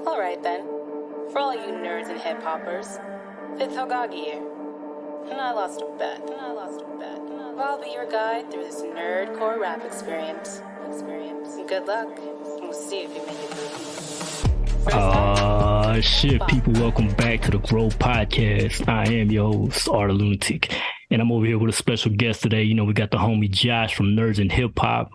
All right then, for all you nerds and hip-hoppers, it's Hogagi here. And I lost a bet. I'll be your guide through this nerdcore rap experience. Good luck. We'll see if you make it through. Shit, people, welcome back to the Grow Podcast. I am your host, Art Lunatic, and I'm over here with a special guest today. You know, we got the homie Josh from Nerdz and Hiphop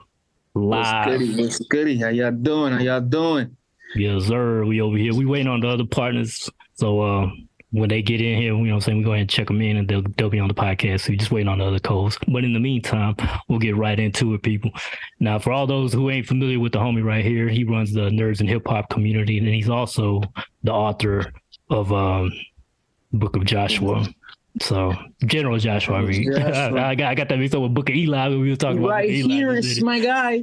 live. What's goody? How y'all doing? Yes, sir. We over here. We waiting on the other partners. So when they get in here, you know what I'm saying, we go ahead and check them in and they'll be on the podcast. So we just waiting on the other co-hosts. But in the meantime, we'll get right into it, people. Now, for all those who ain't familiar with the homie right here, he runs the Nerdz and Hip-Hop community, and he's also the author of Book of Joshua. So, General Joshua, I mean. I got that mixed up with Book of Eli when we were talking about right Eli. here is my guy.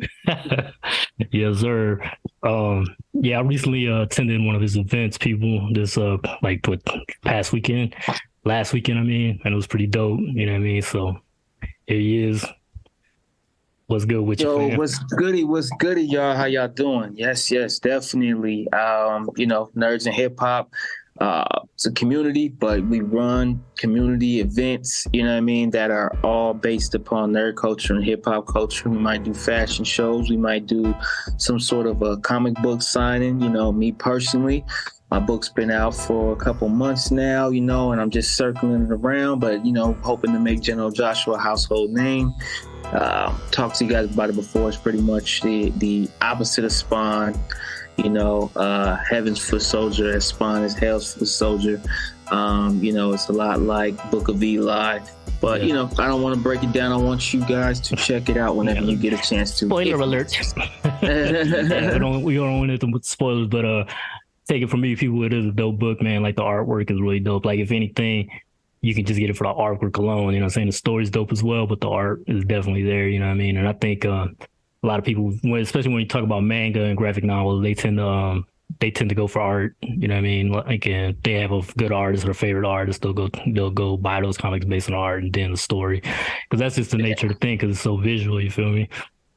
Yes, sir. I recently attended one of his events, people, this last weekend, I mean, and it was pretty dope, you know what I mean? So here he is. What's good with you, fam? What's goody, y'all? How y'all doing? Yes, definitely. Nerdz and Hip-Hop. It's a community, but we run community events, you know what I mean, that are all based upon nerd culture and hip-hop culture. We might do fashion shows. We might do some sort of a comic book signing. You know, me personally, my book's been out for a couple months now, you know, and I'm just circling it around, but, you know, hoping to make General Joshua a household name. Talked to you guys about it before. It's pretty much the opposite of Spawn. You know, Heaven's Foot Soldier, as Spawn is Hell's Foot Soldier. You know, it's a lot like Book of Eli. But, you know, I don't want to break it down. I want you guys to check it out whenever you get a chance to. Spoiler alert. We don't want it with spoilers, but take it from me, people, it is a dope book, man. Like, the artwork is really dope. Like, if anything, you can just get it for the artwork alone. You know what I'm saying? The story's dope as well, but the art is definitely there, you know what I mean? And I think a lot of people, especially when you talk about manga and graphic novels, they tend to go for art. You know what I mean? Like, if they have a good artist or a favorite artist, they'll go buy those comics based on art and then the story, because that's just the nature of the thing. Because it's so visual. You feel me?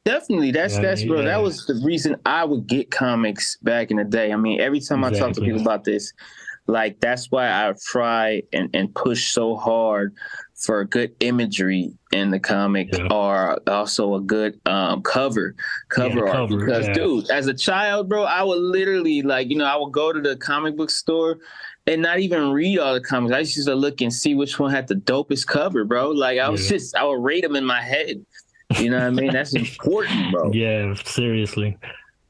Definitely, that's bro. That was the reason I would get comics back in the day. I mean, every time I talk to people about this, like, that's why I try and push so hard for good imagery in the comic, or also a good cover art. Because, dude, as a child, bro, I would literally, like, you know, I would go to the comic book store and not even read all the comics. I used to look and see which one had the dopest cover, bro. Like, I would rate them in my head. You know what I mean? That's important, bro. Yeah, seriously.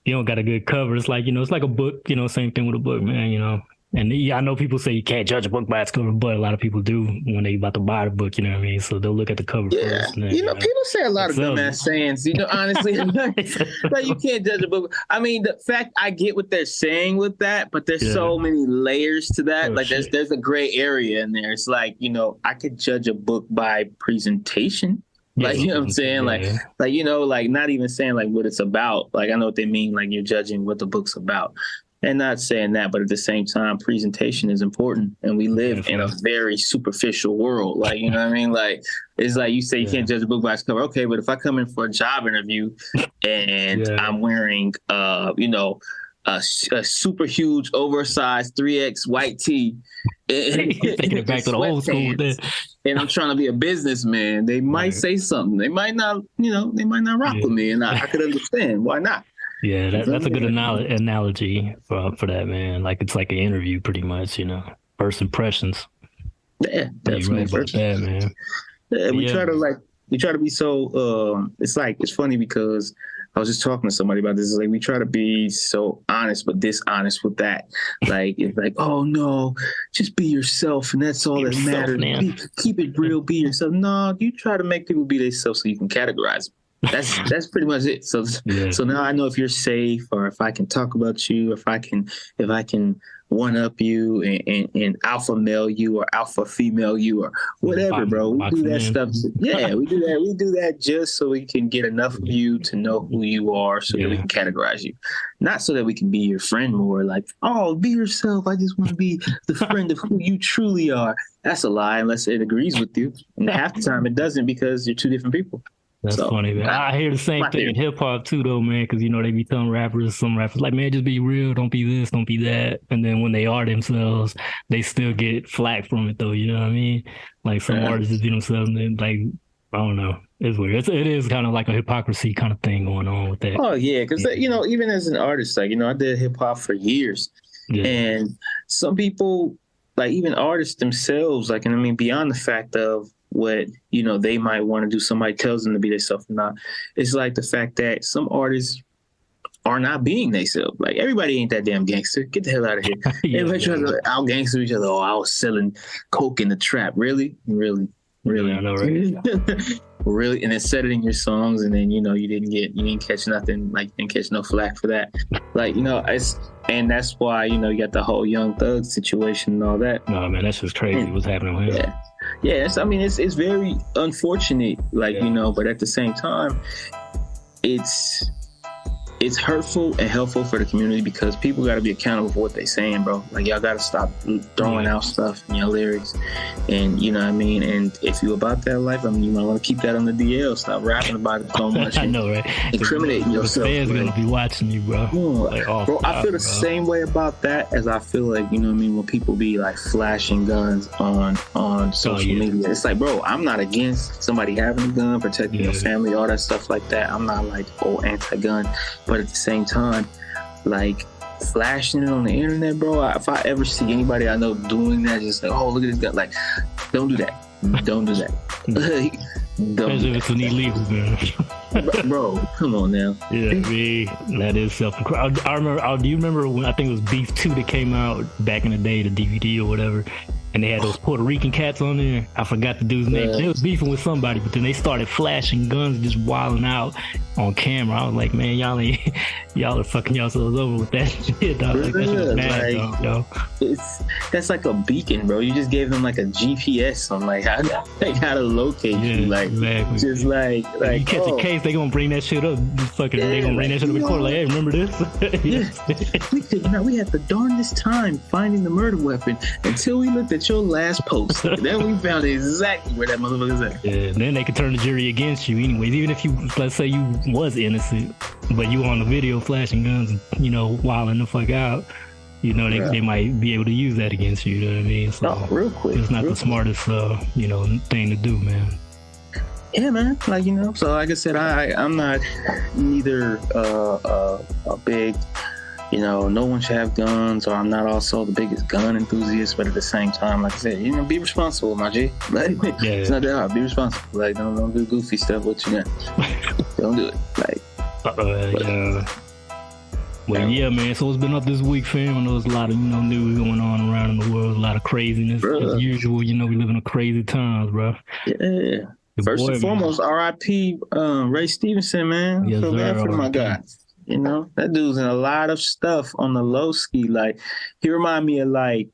You don't got a good cover. It's like, you know, it's like a book, you know, same thing with a book, man, you know. And I know people say you can't judge a book by its cover, but a lot of people do when they about to buy the book, you know what I mean? So they'll look at the cover first. Then, you know, people say a lot of dumbass sayings, you know, honestly. Like, you can't judge a book. I mean, the fact, I get what they're saying with that, but there's so many layers to that. There's a gray area in there. It's like, you know, I could judge a book by presentation. Like, you know what I'm saying? Like, you know, like, not even saying like what it's about. Like, I know what they mean. Like, you're judging what the book's about. And not saying that, but at the same time, presentation is important. And we live in a very superficial world. Like, you know what I mean? Like, it's like you say you can't judge a book by its cover. Okay, but if I come in for a job interview and I'm wearing, you know, a super huge, oversized 3X white tee, and back to the old school, and I'm trying to be a businessman, they might say something. They might not, you know, rock with me, and I could understand why not. Yeah, that's a good analogy for that, man. Like, it's like an interview, pretty much, you know, first impressions. Yeah, definitely. Right about that, man. Yeah, we try to be so. It's funny because I was just talking to somebody about this. It's like, we try to be so honest, but dishonest with that. Like, it's like, oh no, just be yourself, and that's all that matters. Keep it real, be yourself. No, you try to make people be themselves so you can categorize them. That's pretty much it. So now I know if you're safe, or if I can talk about you, if I can one up you and alpha male you or alpha female you or whatever, bro. We do that stuff. Yeah, we do that. We do that just so we can get enough of you to know who you are, so that we can categorize you. Not so that we can be your friend more. Like, oh, be yourself. I just want to be the friend of who you truly are. That's a lie, unless it agrees with you. And half the time it doesn't, because you're two different people. That's So, funny, man. I hear the same my thing in theory. hip hop too, though, man. Because they be telling some rappers, like, man, just be real, don't be this, don't be that. And then when they are themselves, they still get flack from it, though. You know what I mean? Like some artists just be themselves, and like, I don't know, it's weird. It is kind of like a hypocrisy kind of thing going on with that. Oh yeah, because even as an artist, like I did hip hop for years, and some people, like even artists themselves, like, and I mean beyond the fact of what they might want to do, somebody tells them to be themselves or not. It's like the fact that some artists are not being themselves. Like everybody ain't that damn gangster. Get the hell out of here. Everybody trying to out gangster each other. Oh, I was selling coke in the trap. Really? Yeah, I know, right? Really? And then set it in your songs, and then you didn't catch nothing. Like you didn't catch no flack for that. Like and that's why you got the whole Young Thug situation and all that. No, man, that's just crazy. What's happening with him? Yeah. It's very unfortunate. Like but at the same time, it's hurtful and helpful for the community because people got to be accountable for what they saying, bro. Like y'all got to stop throwing out stuff in your lyrics, and you know what I mean. And if you about that life, I mean, you might want to keep that on the DL. Stop rapping about it so much. I know, right? Incriminating yourself. Fans gonna be watching you, bro. Bro, I feel the same way about that as I feel like when people be like flashing guns on social media. It's like, bro, I'm not against somebody having a gun, protecting your family, all that stuff like that. I'm not like anti-gun. But at the same time, like flashing it on the internet, bro, if I ever see anybody I know doing that, just like, oh, look at this guy, like, don't do that. Don't do that. Especially if it's an illegal gun. Bro, come on now. Yeah, that is self-incredible. I remember, do you remember when I think it was Beef 2 that came out back in the day, the DVD or whatever? And they had those Puerto Rican cats on there. I forgot the dude's name. They was beefing with somebody, but then they started flashing guns, just wilding out on camera. I was like, man, y'all are fucking yourselves over with that shit, dog. Like, that shit was mad, dog, yo. That's like a beacon, bro. You just gave them like a GPS on like how to locate you. Like, exactly. Just like you catch a case, they gonna bring that shit up. They gonna bring that shit up in court. Like, hey, remember this? We had the darndest time finding the murder weapon until we looked at your last post. Then we found exactly where that motherfucker's at. Yeah, and then they could turn the jury against you anyways. Even if let's say you was innocent, but you on the video flashing guns and, wilding the fuck out, they might be able to use that against you, you know what I mean? So real quick. It's not the smartest, thing to do, man. Yeah, man. Like, so like I said, I'm not neither a big... no one should have guns, or I'm not also the biggest gun enthusiast, but at the same time, like I said, be responsible, my G. Like, it's not that hard. Be responsible. Like, don't do goofy stuff. What you got? Don't do it. Like, Well, yeah, man. So it's been up this week, fam. I know there's a lot of news going on around in the world, a lot of craziness. As usual, we live in a crazy times, bro. Yeah. First and foremost, R.I.P. Ray Stevenson, man. Yes, So bad for my guy. That dude's in a lot of stuff on the low ski. Like, he remind me of like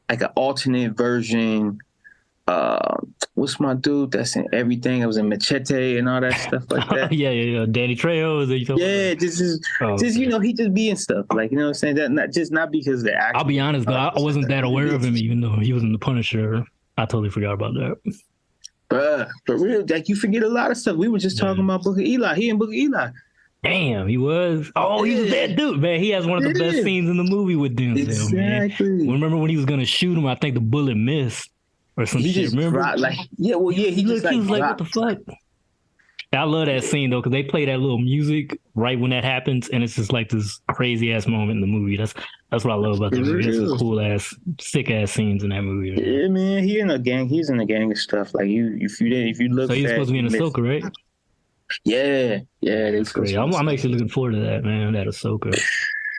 an alternate version. What's my dude that's in everything? I was in Machete and all that stuff like that. yeah. Danny Trejo. He just be in stuff. Like, you know what I'm saying? That not because the actor. I'll be honest, though. I wasn't that aware of him, even though he was in The Punisher. I totally forgot about that. But real, like, you forget a lot of stuff. We were just talking about Book of Eli. He in Book of Eli. Damn, he was. Oh, he's that dude, man. He has one of the best scenes in the movie with Denzel, exactly. Man. Remember when he was gonna shoot him? I think the bullet missed or some shit. Remember? He was like, what the fuck? I love that scene though, because they play that little music right when that happens, and it's just like this crazy ass moment in the movie. That's what I love about the movie. There's some cool ass, sick ass scenes in that movie. Man. Yeah, man. He's in the gang of stuff. Like if you look. So he's supposed to be in Ahsoka, right? Yeah, that's great. I'm actually looking forward to that, man. That Ahsoka,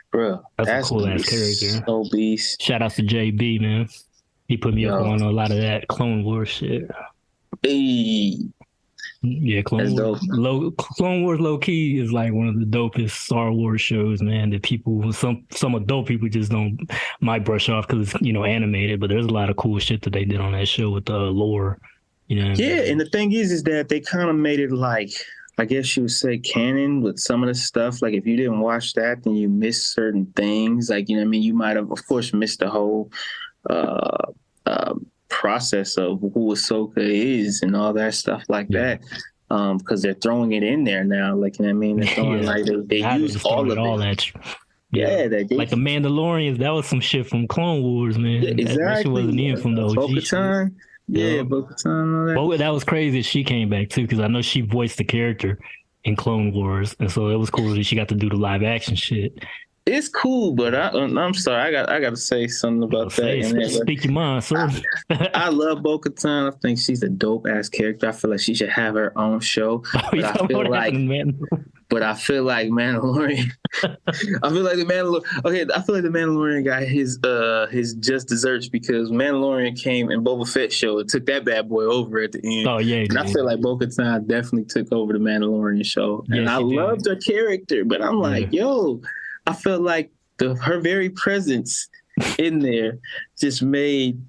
bro. That's a cool ass character. So beast. Shout out to JB, man. He put me up on a lot of that Clone Wars shit. Hey. Yeah, Clone Wars low key is like one of the dopest Star Wars shows, man. That some adult people just might brush off because it's animated, but there's a lot of cool shit that they did on that show with the lore. And the thing is that they kind of made it like, I guess you would say, canon with some of the stuff. Like, if you didn't watch that, then you missed certain things. Like, you might have, of course, missed the whole process of who Ahsoka is and all that stuff like that. Because they're throwing it in there now, like, you know what I mean? They're throwing like they use all of it. Yeah, like the Mandalorians, that was some shit from Clone Wars, man. Yeah, exactly. That shit wasn't in from the OG. Bo-Katan. Yeah, Bo-Katan, all that. That was crazy that she came back too, because I know she voiced the character in Clone Wars, and so it was cool that she got to do the live action shit. It's cool, but I'm sorry, I got to say something about that. Speak your mind, sir. I love Bo-Katan. I think she's a dope ass character. I feel like she should have her own show. But I feel like Mandalorian. I feel like the Mandalorian got his just desserts, because Mandalorian came and Boba Fett show and took that bad boy over at the end. Oh yeah, and I feel like Bo-Katan definitely took over the Mandalorian show, and I loved her character. But I'm like, yo, I felt like her very presence in there just made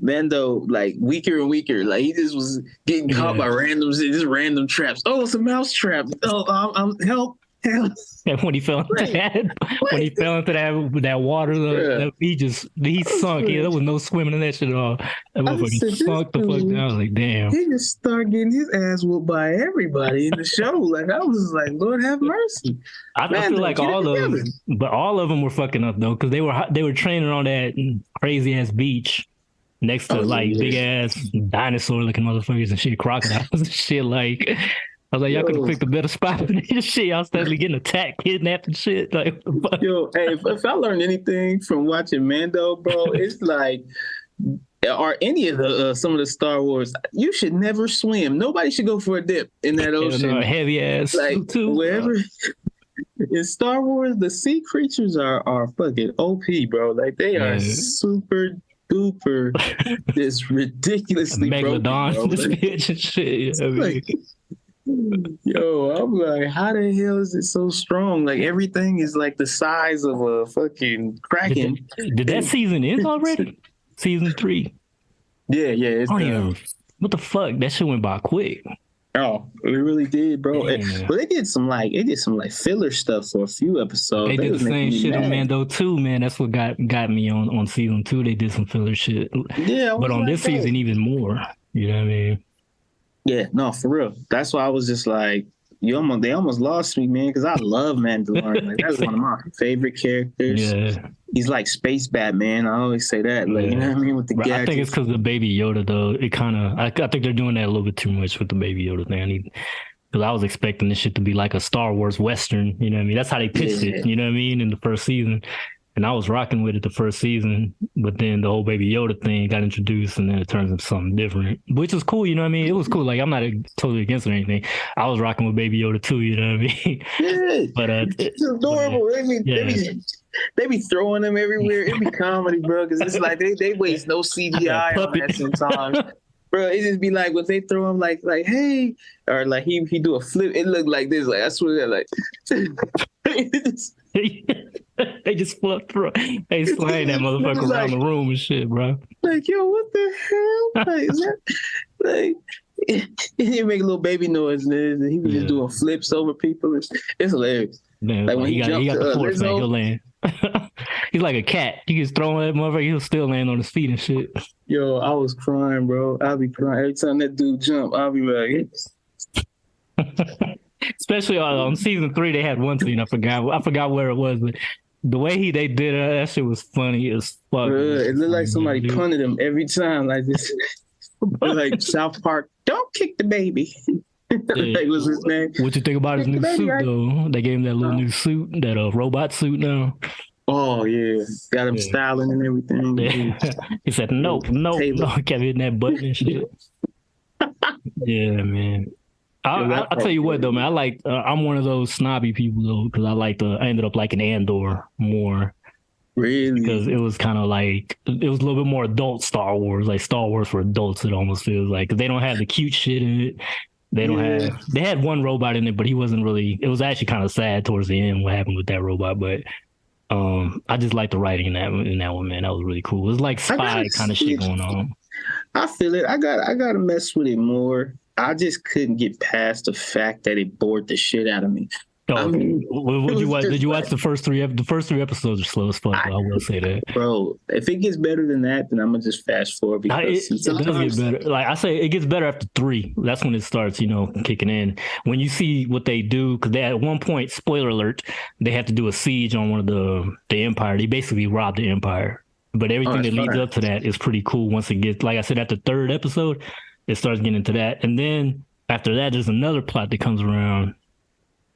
Mando like weaker and weaker. Like he just was getting caught by random traps. Oh, it's a mouse trap. Oh, I'm help. And when he fell into that water, he sunk. Yeah, there was no swimming in that shit at all. That motherfucker sunk the fuck down. I was like, damn. He just started getting his ass whooped by everybody in the show. Like, I was like, Lord have mercy. I feel like all of them were fucking up though, because they were training on that crazy ass beach next to big ass dinosaur looking motherfuckers and shit, crocodiles and shit. Like, I was like, y'all could have picked a better spot for this shit. Y'all started getting attacked, kidnapped and shit. Like, yo, hey, if I learned anything from watching Mando, bro, it's like, or any of the some of the Star Wars, you should never swim. Nobody should go for a dip in that ocean. No, heavy ass, like too. Wherever in Star Wars, the sea creatures are fucking OP, bro. Like they are super duper, this ridiculously Megalodon, broken, this bitch and shit. Yo, I'm like, how the hell is it so strong? Like everything is like the size of a fucking kraken. Did that season end already? Season 3. Yeah, it's what the fuck? That shit went by quick. Oh, it really did, bro. But they did some filler stuff for a few episodes. They did the same shit on Mando 2, man. That's what got me on season 2. They did some filler shit. Yeah, but on this season even more. You know what I mean? Yeah, no, for real. That's why I was just like, they almost lost me, man, because I love Mandalorian. Like, that's one of my favorite characters. Yeah. He's like Space Batman. I always say that. Like, you know what I mean? With the gadgets. I think it's because of Baby Yoda, though. It kind of, I think they're doing that a little bit too much with the Baby Yoda thing. Because I was expecting this shit to be like a Star Wars Western. You know what I mean? That's how they pitched it, you know what I mean, in the first season. And I was rocking with it the first season, but then the whole Baby Yoda thing got introduced, and then it turns into something different, which is cool. You know what I mean? It was cool. Like, I'm not totally against it or anything. I was rocking with Baby Yoda too. You know what I mean? Yeah, but it's adorable. They be throwing them everywhere. It be comedy, bro. Because it's like they waste no CGI on that sometimes. Bro, it just be like when they throw him like hey, or like he do a flip. It look like this. Like I swear, like. They just flip through. They slaying that motherfucker around the room and shit, bro. Like, yo, what the hell? Like, is that, like, he make a little baby noise, and he was just doing flips over people. It's hilarious. Man, like when he got the force, man, he'll land. He's like a cat. You just throw that motherfucker, he'll still land on his feet and shit. Yo, I was crying, bro. I'll be crying every time that dude jump. I'll be like. Especially on season 3, they had one scene. I forgot where it was, but the way they did it, that shit was funny as fuck. It looked like somebody punted him every time, like this. Like South Park, don't kick the baby. Like, what's his name? What you think about his new suit, though? They gave him that little new suit, that robot suit now. Oh yeah, got him styling and everything. Yeah. He said, "No, kept hitting that button and shit." Yeah, man. I'll tell you what though, man. I'm one of those snobby people though, because I ended up liking Andor more. Really? Because it was kind of like, it was a little bit more adult Star Wars, like Star Wars for adults. It almost feels like, because they don't have the cute shit in it. They had one robot in it, but he wasn't really. It was actually kind of sad towards the end what happened with that robot, but. I just like the writing in that one, man. That was really cool. It was like spy kind of shit going on. I feel it. I gotta mess with it more. I just couldn't get past the fact that it bored the shit out of me. Oh, I mean, what it you was watch? just Did you watch like, the first three? The first three episodes are slow as fuck. I will say that. bro, if it gets better than that, then I'm gonna just fast forward Now, because it does get better. Like I say, it gets better after three. That's when it starts, kicking in. When you see what they do, because they at one point, spoiler alert, they have to do a siege on one of the empire. They basically robbed the empire. But everything that leads up to that is pretty cool. Once it gets, like I said, at the third episode, it starts getting into that, and then after that, there's another plot that comes around.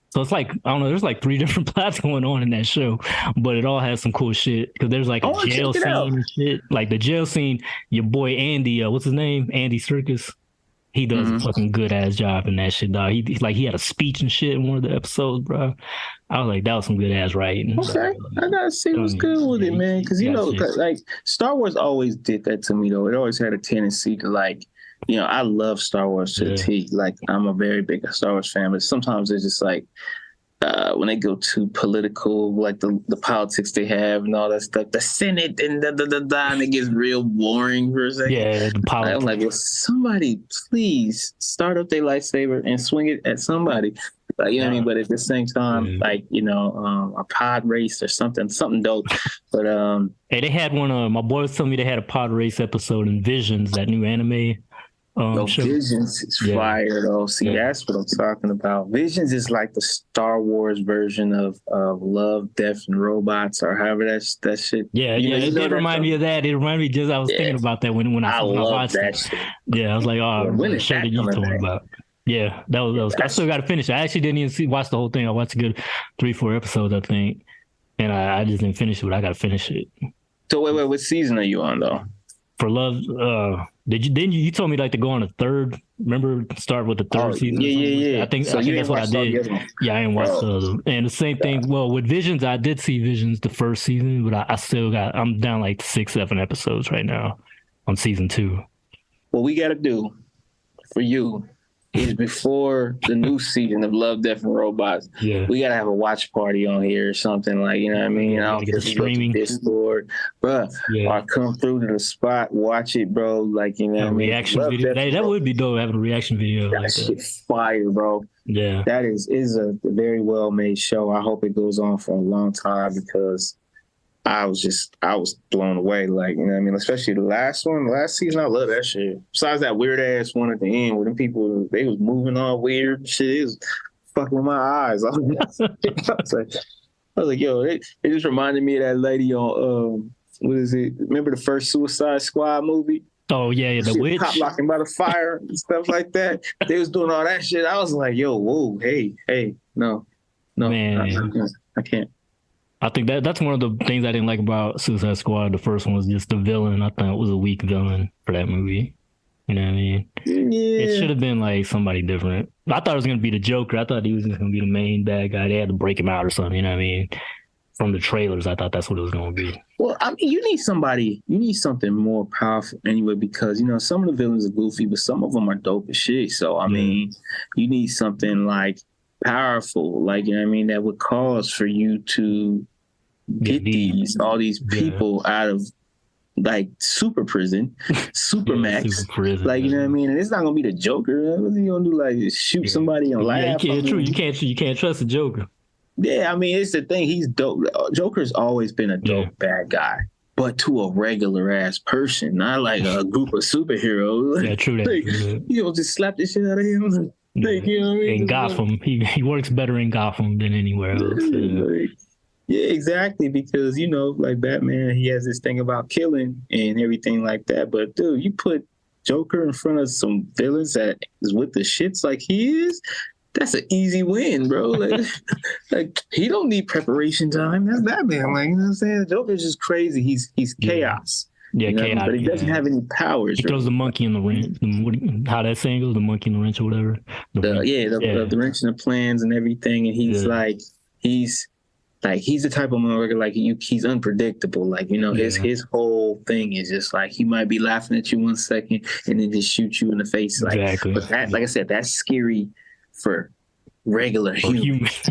So it's like, I don't know, there's like three different plots going on in that show, but it all has some cool shit. Because there's like a jail scene and shit. Like the jail scene, your boy Andy, what's his name? Andy Serkis. He does a fucking good ass job in that shit, dog. He had a speech and shit in one of the episodes, bro. I was like, that was some good ass writing. Okay, I gotta see what's good with it, man. Because like Star Wars always did that to me, though. It always had a tendency to like, I love Star Wars to the T. Like, I'm a very big Star Wars fan, but sometimes it's just like when they go too political, like the politics they have and all that stuff, the Senate and and it gets real boring for a second. Yeah, the politics. I'm like, well, somebody please start up their lightsaber and swing it at somebody. Like, you know what I mean? But at the same time, like, a pod race or something dope. But hey, they had one. My boy was telling me they had a pod race episode in Visions, that new anime. Visions is fire though. See, that's what I'm talking about. Visions is like the Star Wars version of Love, Death, and Robots, or however that shit. Yeah, it did remind me of that. It reminded me I was thinking about that when I watched that it. shit. Yeah, I was like, when is that you talking about? Yeah, that was. I still got to finish it. I actually didn't even watch the whole thing. I watched a good 3-4 episodes, I think, and I just didn't finish it. But I got to finish it. So wait, what season are you on though? For Love, didn't you told me like to go on a third? Remember, start with the third season. Yeah. I think that's what I did. Yeah, I didn't watch the other. And the same thing. Well, with Visions, I did see Visions the first season, but I still I'm down like 6-7 episodes right now on season 2. What we got to do for you is before the new season of Love, Death, and Robots, we gotta have a watch party on here or something, like, you know what I mean? Yeah, I'll get streaming Discord, bro. Or come through to the spot, watch it, bro. Like, you know what I mean? Reaction video. That would be dope, having a reaction video. That shit fire, bro. Yeah, that is a very well made show. I hope it goes on for a long time because I was blown away. Like, you know what I mean? Especially the last season, I love that shit. Besides that weird ass one at the end where them people, they was moving all weird shit. It was fucking with my eyes. I was like, yo, it just reminded me of that lady on, what is it? Remember the first Suicide Squad movie? Oh, yeah, the witch. Pop locking by the fire and stuff like that. They was doing all that shit. I was like, yo, whoa, hey, no, man. I can't. I think that's one of the things I didn't like about Suicide Squad. The first one was just the villain. I thought it was a weak villain for that movie. You know what I mean? Yeah. It should have been like somebody different. I thought it was going to be the Joker. I thought he was just going to be the main bad guy. They had to break him out or something. You know what I mean? From the trailers, I thought that's what it was going to be. Well, I mean, you need something more powerful anyway, because, some of the villains are goofy, but some of them are dope as shit. So, I mean, you need something like powerful, like, you know what I mean, that would cause for you to get all these people out of like super prison, super max, super prison, like, you know what I mean. And it's not gonna be the Joker. What's he gonna do? Like shoot somebody and laugh? Yeah, true. You can't trust the Joker. Yeah, I mean, it's the thing. He's dope. Joker's always been a dope bad guy, but to a regular ass person, not like a group of superheroes. Yeah, true. Like, you know, just slap the shit out of him. Like, you know what I mean? In Gotham, he works better in Gotham than anywhere else. Yeah, exactly. Because, like Batman, he has this thing about killing and everything like that. But dude, you put Joker in front of some villains that is with the shits like he is, that's an easy win, bro. Like he don't need preparation time. That's Batman. Like, you know what I'm saying? Joker's just crazy. He's chaos. Yeah, chaos. But he doesn't have any powers. He throws the monkey in the wrench. How that saying goes, the monkey in the wrench or whatever. The wrench in the plans and everything. And he's he's the type of motherfucker, like, he's unpredictable. Like, his whole thing is just like, he might be laughing at you 1 second and then just shoot you in the face. Like, exactly. But that, like I said, that's scary for regular humans.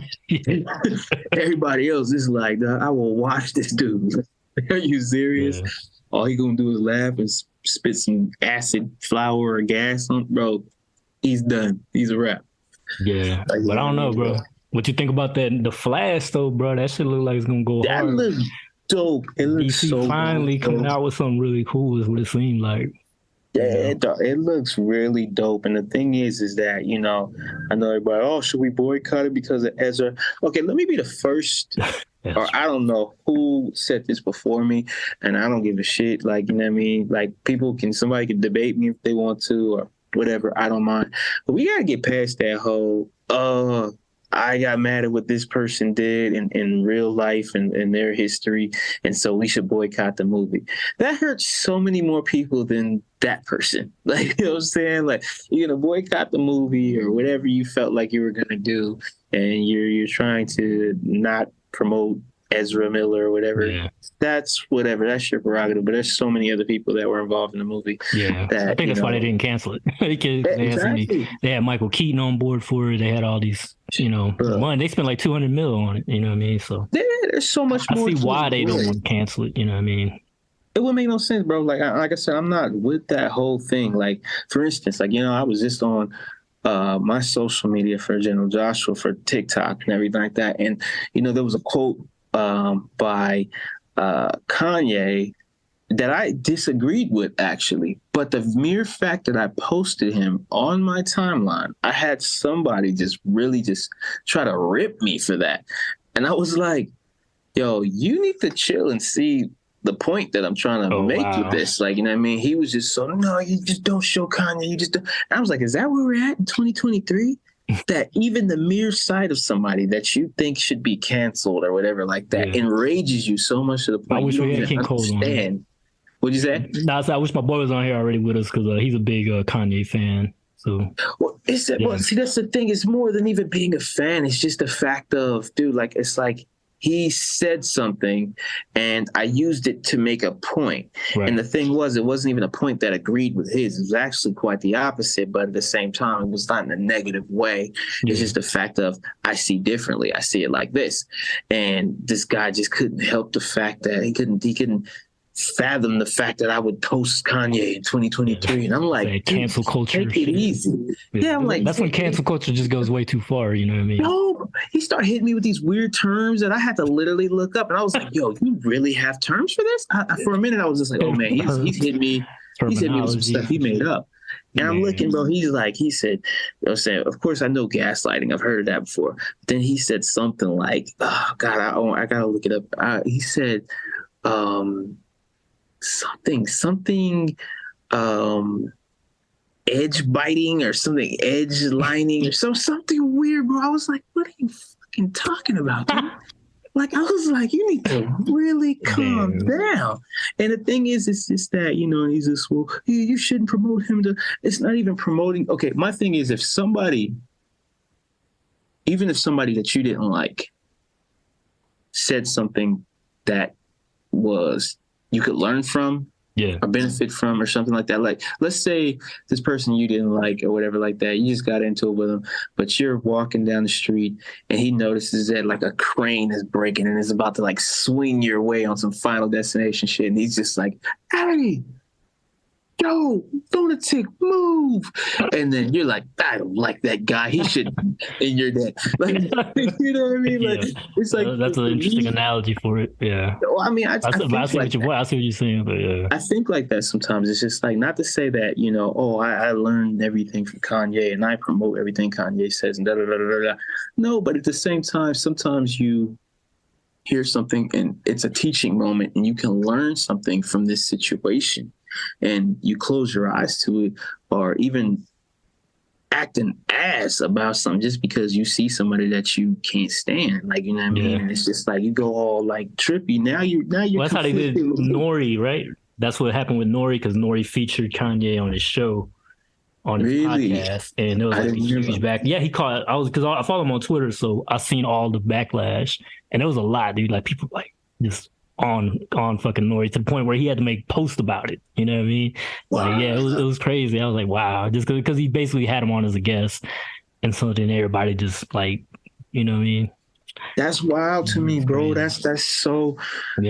Everybody else is like, I will watch this dude. Are you serious? Yeah. All he gonna do is laugh and spit some acid, flour, or gas on, bro. He's done. He's a wrap. Yeah, but I don't know, bro. What you think about that? The Flash, though, bro, that shit look like it's gonna go That hard. looks dope. It looks DC so finally dope. coming out with something really cool, is what it seemed like. Yeah, it looks really dope. And the thing is that, you know, I know everybody, oh, should we boycott it because of Ezra? Okay, let me be the first, or I don't know who said this before me, and I don't give a shit. Like, you know what I mean? Like, somebody can debate me if they want to, or whatever. I don't mind. But we got to get past that whole, I got mad at what this person did in real life and in their history, and so we should boycott the movie. That hurts so many more people than that person. Like, you know what I'm saying? Like, you're gonna boycott the movie or whatever you felt like you were gonna do, and you're trying to not promote Ezra Miller or whatever. Yeah. That's whatever. That's your prerogative. But there's so many other people that were involved in the movie. Yeah, I think that's why they didn't cancel it. They had Michael Keaton on board for it. They had all these, you know, money. They spent like $200 million on it. You know what I mean? So there's so much more. I see why they don't want to cancel it. You know what I mean? It would make no sense, bro. Like I said, I'm not with that whole thing. Like, for instance, like, you know, I was just on my social media for General Joshua for TikTok and everything like that, and you know, there was a quote by Kanye that I disagreed with, actually. But the mere fact that I posted him on my timeline, I had somebody just try to rip me for that. And I was like, yo, you need to chill and see the point that I'm trying to make with this. Like, you know what I mean? He was just so, no, you just don't show Kanye. You just don't. And I was like, is that where we're at in 2023? That even the mere sight of somebody that you think should be canceled or whatever like that enrages you so much to the point I wish you we don't had even understand. What'd you say? No, I wish my boy was on here already with us because he's a big Kanye fan. So, well, see, that's the thing. It's more than even being a fan. It's just the fact of, dude, like, it's like he said something and I used it to make a point. Right. And the thing was, it wasn't even a point that agreed with his. It was actually quite the opposite, but at the same time, it was not in a negative way. Yeah. It's just the fact of, I see differently. I see it like this. And this guy just couldn't help the fact that he couldn't fathom the fact that I would post Kanye in 2023. And I'm like, cancel culture. Take it easy. Yeah, I'm like, that's when cancel culture just goes way too far. You know what I mean? No, he started hitting me with these weird terms that I had to literally look up. And I was like, yo, you really have terms for this? For a minute, I was just like, oh man, he's hitting me. He's hitting me with some stuff he made up. And I'm looking, bro, he said, you know what I'm saying, of course I know gaslighting. I've heard of that before. But then he said something like, oh God, I gotta look it up. He said, something edge biting or something, edge lining or something weird, bro. I was like, what are you fucking talking about, dude? Like, I was like, you need to really calm down. And the thing is, it's just that, you know, he's just, well, you shouldn't promote him to, it's not even promoting. Okay, my thing is, even if somebody that you didn't like said something that you could learn from, or benefit from, or something like that. Like, let's say this person you didn't like or whatever like that, you just got into it with him, but you're walking down the street and he notices that like a crane is breaking and is about to like swing your way on some Final Destination shit, and he's just like, hey, yo, lunatic, move. And then you're like, I don't like that guy. He should, and you're dead. Like, you know what I mean? Like, it's like, that's an interesting analogy for it. Yeah. Well, I mean, I see what you're saying, but yeah. I think like that sometimes. It's just like, not to say that, you know, oh, I learned everything from Kanye and I promote everything Kanye says and da da da da da. No, but at the same time, sometimes you hear something and it's a teaching moment and you can learn something from this situation. And you close your eyes to it, or even act an ass about something just because you see somebody that you can't stand. Like, you know what I mean? And it's just like you go all like trippy. Now you're. Well, that's how they did Nori, right? That's what happened with Nori, because Nori featured Kanye on his show, on his podcast, and there was like a huge back. Yeah, because I follow him on Twitter, so I seen all the backlash, and there was a lot, dude. Like, people like just on fucking Nori to the point where he had to make posts about it. You know what I mean? Wow. Like, yeah, it was crazy. I was like, wow, just because he basically had him on as a guest, and so then everybody just like, you know what I mean? That's wild to me, bro. That's so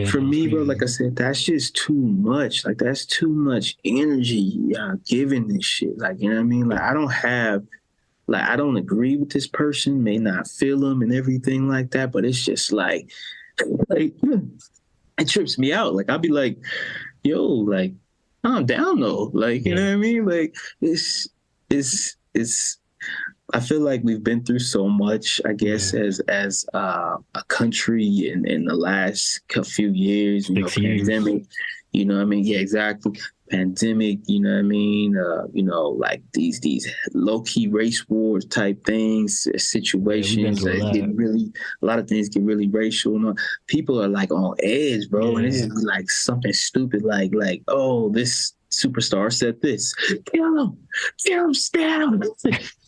for me, bro. Like I said, that's just too much. Like, that's too much energy given this shit. Like, you know what I mean? Like, I don't have like, I don't agree with this person, may not feel him and everything like that, but it's just like it trips me out. Like, I'll be like, yo, like, I'm down though. Like, you know what I mean? Like, it's I feel like we've been through so much, I guess, as a country in the last few years, you know, pandemic, you know what I mean? Yeah, exactly. Pandemic, you know what I mean? You know, like these low-key race wars type things, situations that get really, a lot of things get really racial. You know? People are like on edge, bro. And it's just like something stupid like, oh, this superstar said this. Kill him, stab him.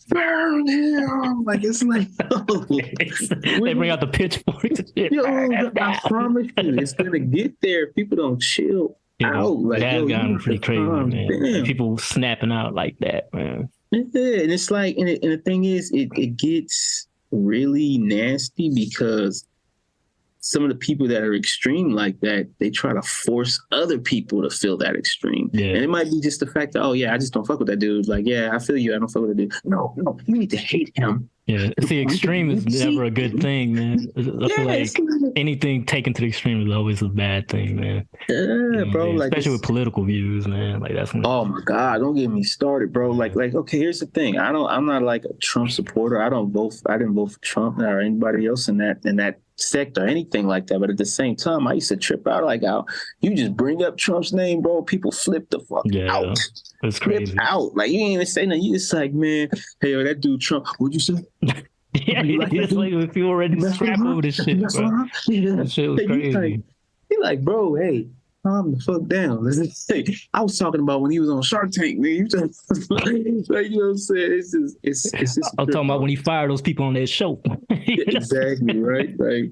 Burn him! Like, it's like, oh, they bring out the pitchforks. Yo, I promise you, it's gonna get there. People don't chill out. Like, it has gotten pretty crazy, man. People snapping out like that, man. Yeah, and it's like, and the thing is, it gets really nasty because some of the people that are extreme like that, they try to force other people to feel that extreme. Yeah. And it might be just the fact that, oh, yeah, I just don't fuck with that dude. Like, yeah, I feel you. I don't fuck with that dude. No, you need to hate him. Yeah. See, extreme is never a good thing, man. I feel like anything taken to the extreme is always a bad thing, man. Yeah, bro. Man. Like, especially with political views, man. Like, that's when. Oh my God, don't get me started, bro. Like, okay, here's the thing. I'm not like a Trump supporter. I didn't vote for Trump or anybody else in that sect or anything like that. But at the same time, I used to trip out like, how you just bring up Trump's name, bro. People flip the fuck out. That's crazy. Flip out. Like, you ain't even say nothing. You just like, man, hey, yo, that dude Trump, what'd you say? Yeah, it's like if you already strap over this shit, bro. That shit was crazy. He like, bro, hey, calm the fuck down. I was talking about when he was on Shark Tank, man. You just, like, you know what I'm saying? It's just. I'm talking about when he fired those people on that show. Exactly, right? Like,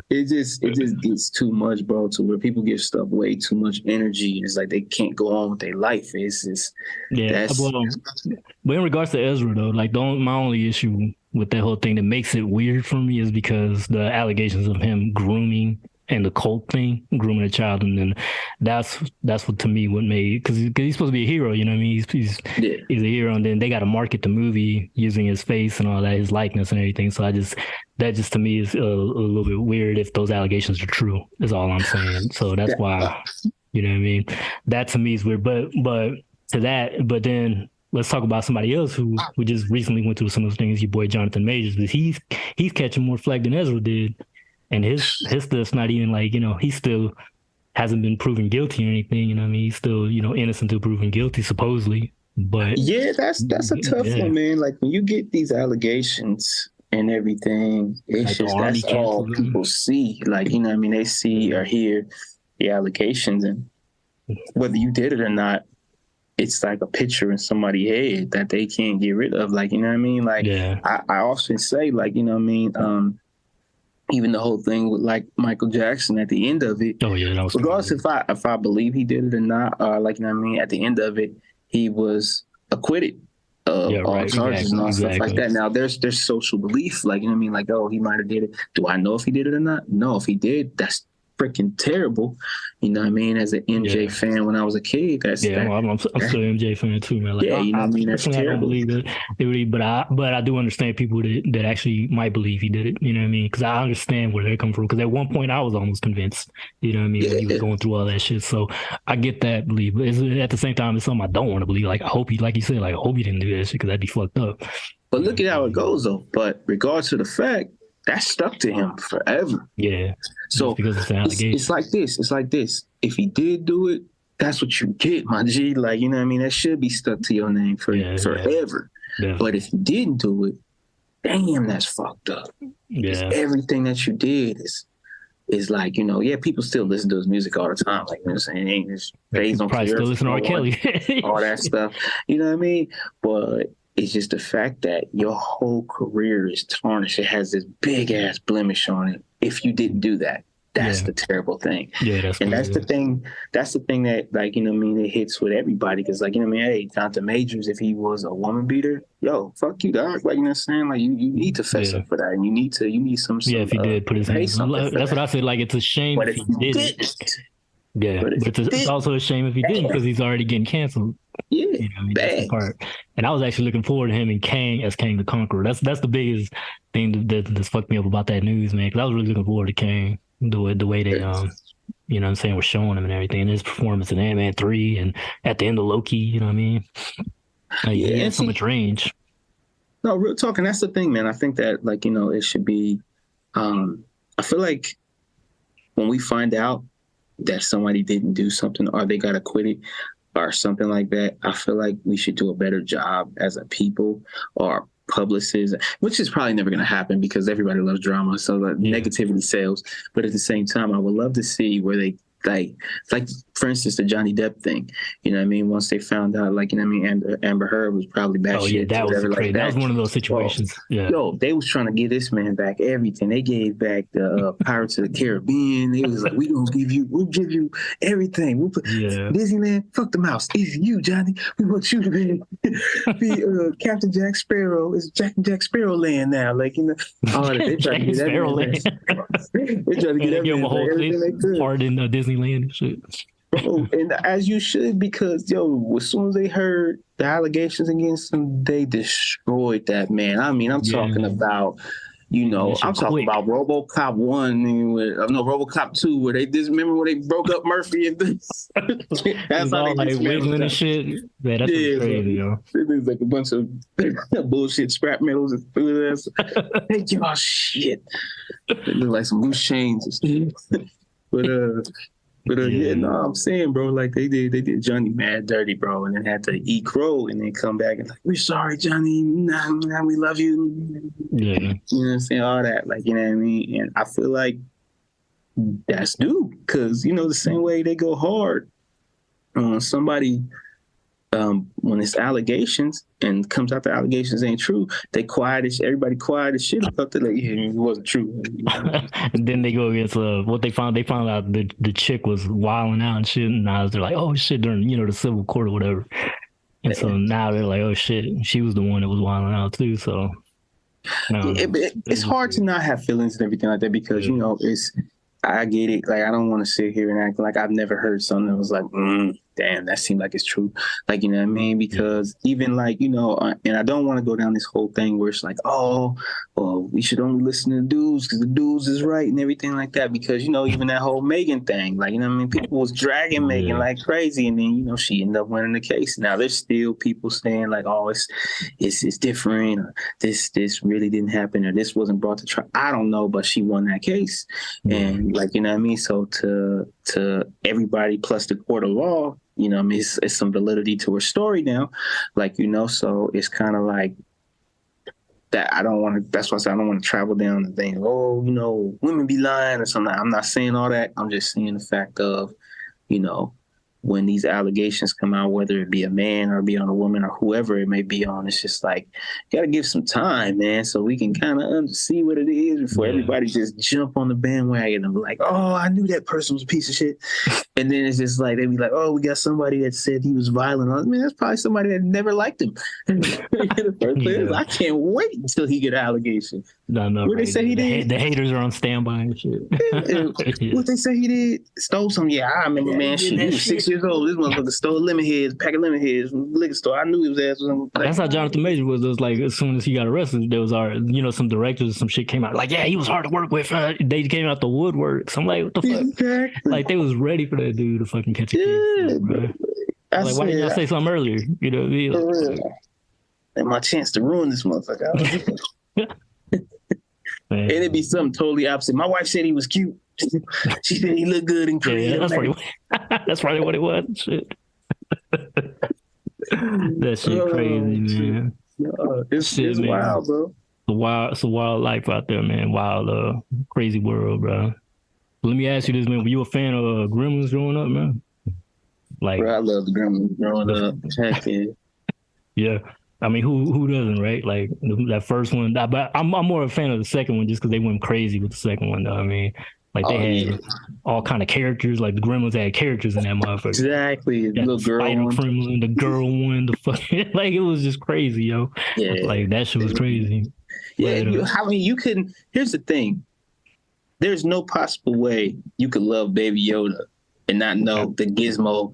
it just gets too much, bro, to where people give stuff way too much energy. It's like they can't go on with their life. It's just but in regards to Ezra though, like my only issue with that whole thing that makes it weird for me is because the allegations of him grooming and the cult thing, grooming a child, and then that's what to me what made, because he's supposed to be a hero, you know what I mean? He's a hero, and then they got to market the movie using his face and all that, his likeness and everything. So that just to me is a little bit weird if those allegations are true. Is all I'm saying. So that's why, you know what I mean? That to me is weird. But then let's talk about somebody else who just recently went through some of the things. Your boy Jonathan Majors, he's catching more flack than Ezra did. And his stuff's not even like, you know, he still hasn't been proven guilty or anything. You know what I mean? He's still, you know, innocent until proven guilty, supposedly. But yeah, that's a tough one, man. Like, when you get these allegations and everything, it's like just that's all people see. Like, you know what I mean? They see or hear the allegations, and whether you did it or not, it's like a picture in somebody's head that they can't get rid of. Like, you know what I mean? Like, I often say, like, you know what I mean? Even the whole thing with like Michael Jackson at the end of it. Oh yeah, that was regardless if I believe he did it or not, like, you know what I mean, at the end of it, he was acquitted of all charges and all stuff like that. Now there's social belief, like, you know what I mean, like, oh, he might have did it. Do I know if he did it or not? No, if he did, that's freaking terrible. You know what I mean? As an MJ fan when I was a kid, I'm still an MJ fan too, man. Like, you know what I mean? That's terrible. I don't believe it, but I do understand people that actually might believe he did it. You know what I mean? Because I understand where they're coming from. Because at one point I was almost convinced. You know what I mean? When he was going through all that shit. So I get that belief. But at the same time, it's something I don't want to believe. Like, I hope he, like you said, like, I hope he didn't do that shit because that'd be fucked up. But look at how it goes though. But regards to the fact, that stuck to him forever. Yeah. So it's like this. It's like this. If he did do it, that's what you get, my G. Like, you know what I mean? That should be stuck to your name forever. Yeah. But if you didn't do it, damn, that's fucked up. Yeah. Everything that you did is like, you know, people still listen to his music all the time. Like, you know what I'm saying? They don't probably still listen to R. Kelly. all that stuff. You know what I mean? But it's just the fact that your whole career is tarnished. It has this big ass blemish on it. If you didn't do that, that's the terrible thing. Yeah, that's the thing. That's the thing that, like, you know what I mean, it hits with everybody. Because, like, you know what I mean, hey, Jonathan Majors, if he was a woman beater, yo, fuck you, dog. Like, you know what I'm saying? Like, you need to fess up for that. And you need some if he did put his hands on it. That's what I said. Like, it's a shame if he did it. Yeah, but it's also a shame if he didn't, because he's already getting canceled. Yeah, You know what I mean? That's the part. And I was actually looking forward to him and Kang as Kang the Conqueror. That's the biggest thing that's fucked me up about that news, man. Because I was really looking forward to Kang, the way they you know what I'm saying, was showing him and everything, and his performance in Ant-Man 3 and at the end of Loki, you know what I mean? Like, he had so much range. No, real talk, and that's the thing, man. I think that, like, you know, it should be. I feel like when we find out that somebody didn't do something or they got acquitted or something like that, I feel like we should do a better job as a people or publicists, which is probably never going to happen because everybody loves drama, so negativity sells. But at the same time, I would love to see where they like for instance the Johnny Depp thing. You know what I mean? Once they found out, like, you know what I mean, Amber Heard was probably bad shit. Yeah, that was crazy. Like that was one of those situations. Yo, they was trying to give this man back everything. They gave back the Pirates of the Caribbean. They was like, we'll give you everything. We'll put Disneyland, fuck the mouse. It's you, Johnny. We want you to be Captain Jack Sparrow. It's Jack Sparrow land now. Like, you know, they trying to get Sparrow land. They trying to get everything, a whole everything they could. Part in Disneyland and shit. Bro, and as you should, because as soon as they heard the allegations against him, they destroyed that man. I mean, I'm talking about, you know, I'm talking about RoboCop 1, RoboCop 2, where they remember when they broke up Murphy and this. That's how they like wiggling and shit. Man, that's crazy, yo. There's like a bunch of bullshit scrap metals and through this. They give out shit. They look like some loose chains and stuff. But I'm saying, bro, like they did Johnny mad dirty, bro, and then had to eat crow and then come back and like, we're sorry, Johnny, nah, we love you. Yeah. You know what I'm saying? All that, like, you know what I mean? And I feel like that's due, because, you know, the same way they go hard on somebody when it's allegations and comes out the allegations ain't true, everybody quiet as shit about it. Like, it wasn't true. And then they go against what they found. They found out the chick was wilding out and shit, and now they're like, oh shit, during, you know, the civil court or whatever. And so now they're like, oh shit, she was the one that was wilding out too. So it's hard to not have feelings and everything like that, because you know, I get it. Like, I don't want to sit here and act like I've never heard something that was like, damn, that seemed like it's true. Like, you know what I mean? Because even like, you know, and I don't want to go down this whole thing where it's like, oh, we should only listen to the dudes because the dudes is right and everything like that. Because, you know, even that whole Megan thing, like, you know what I mean? People was dragging Megan like crazy. And then, you know, she ended up winning the case. Now there's still people saying like, oh, it's different. Or this really didn't happen, or this wasn't brought to trial. I don't know, but she won that case. And like, you know what I mean? So to everybody plus the court of law, you know, I mean, it's some validity to her story now, like, you know, so it's kind of like that. That's why I say I don't want to travel down the thing, oh, you know, women be lying or something. I'm not saying all that. I'm just saying the fact of, you know, when these allegations come out, whether it be a man or be on a woman or whoever it may be on, it's just like, you got to give some time, man, so we can kind of see what it is before everybody just jump on the bandwagon and be like, oh, I knew that person was a piece of shit. And then it's just like, they be like, oh, we got somebody that said he was violent. I mean, that's probably somebody that never liked him. In the first place, I can't wait until he get an allegation. No, what they say he did? The haters are on standby and shit. What they say he did? Stole some. Yeah, I remember, man. Shit, he was 6 years old. This motherfucker stole pack of lemon heads from the liquor store. I knew his ass was. That's how Jonathan Major was. It was like, as soon as he got arrested, there was some directors or some shit came out like, yeah, he was hard to work with. They came out the woodwork. So I'm like, what the fuck? Exactly. Like, they was ready for that dude to fucking catch a case, bro. Like, why didn't y'all say something earlier? You know what I mean? Like, and my chance to ruin this motherfucker. And it'd be something totally opposite. My wife said he was cute. She said he looked good and creative. Yeah, that's probably what it was. Shit. That shit crazy, man. It's wild, bro. It's a wild life out there, man. Wild, crazy world, bro. Let me ask you this, man. Were you a fan of Gremlins growing up, man? Like, bro, I love the Gremlins growing up. Heck yeah. Yeah. I mean, who doesn't, right? Like, that first one. But I'm more a fan of the second one just because they went crazy with the second one, though. I mean, like, they had all kind of characters. Like, the Gremlins had characters in that motherfucker. Exactly. The little girl one. Gremlin, the girl one, the fucking... Like, it was just crazy, yo. Yeah. Like, that shit was crazy. Yeah, you couldn't... Here's the thing. There's no possible way you could love Baby Yoda and not know that Gizmo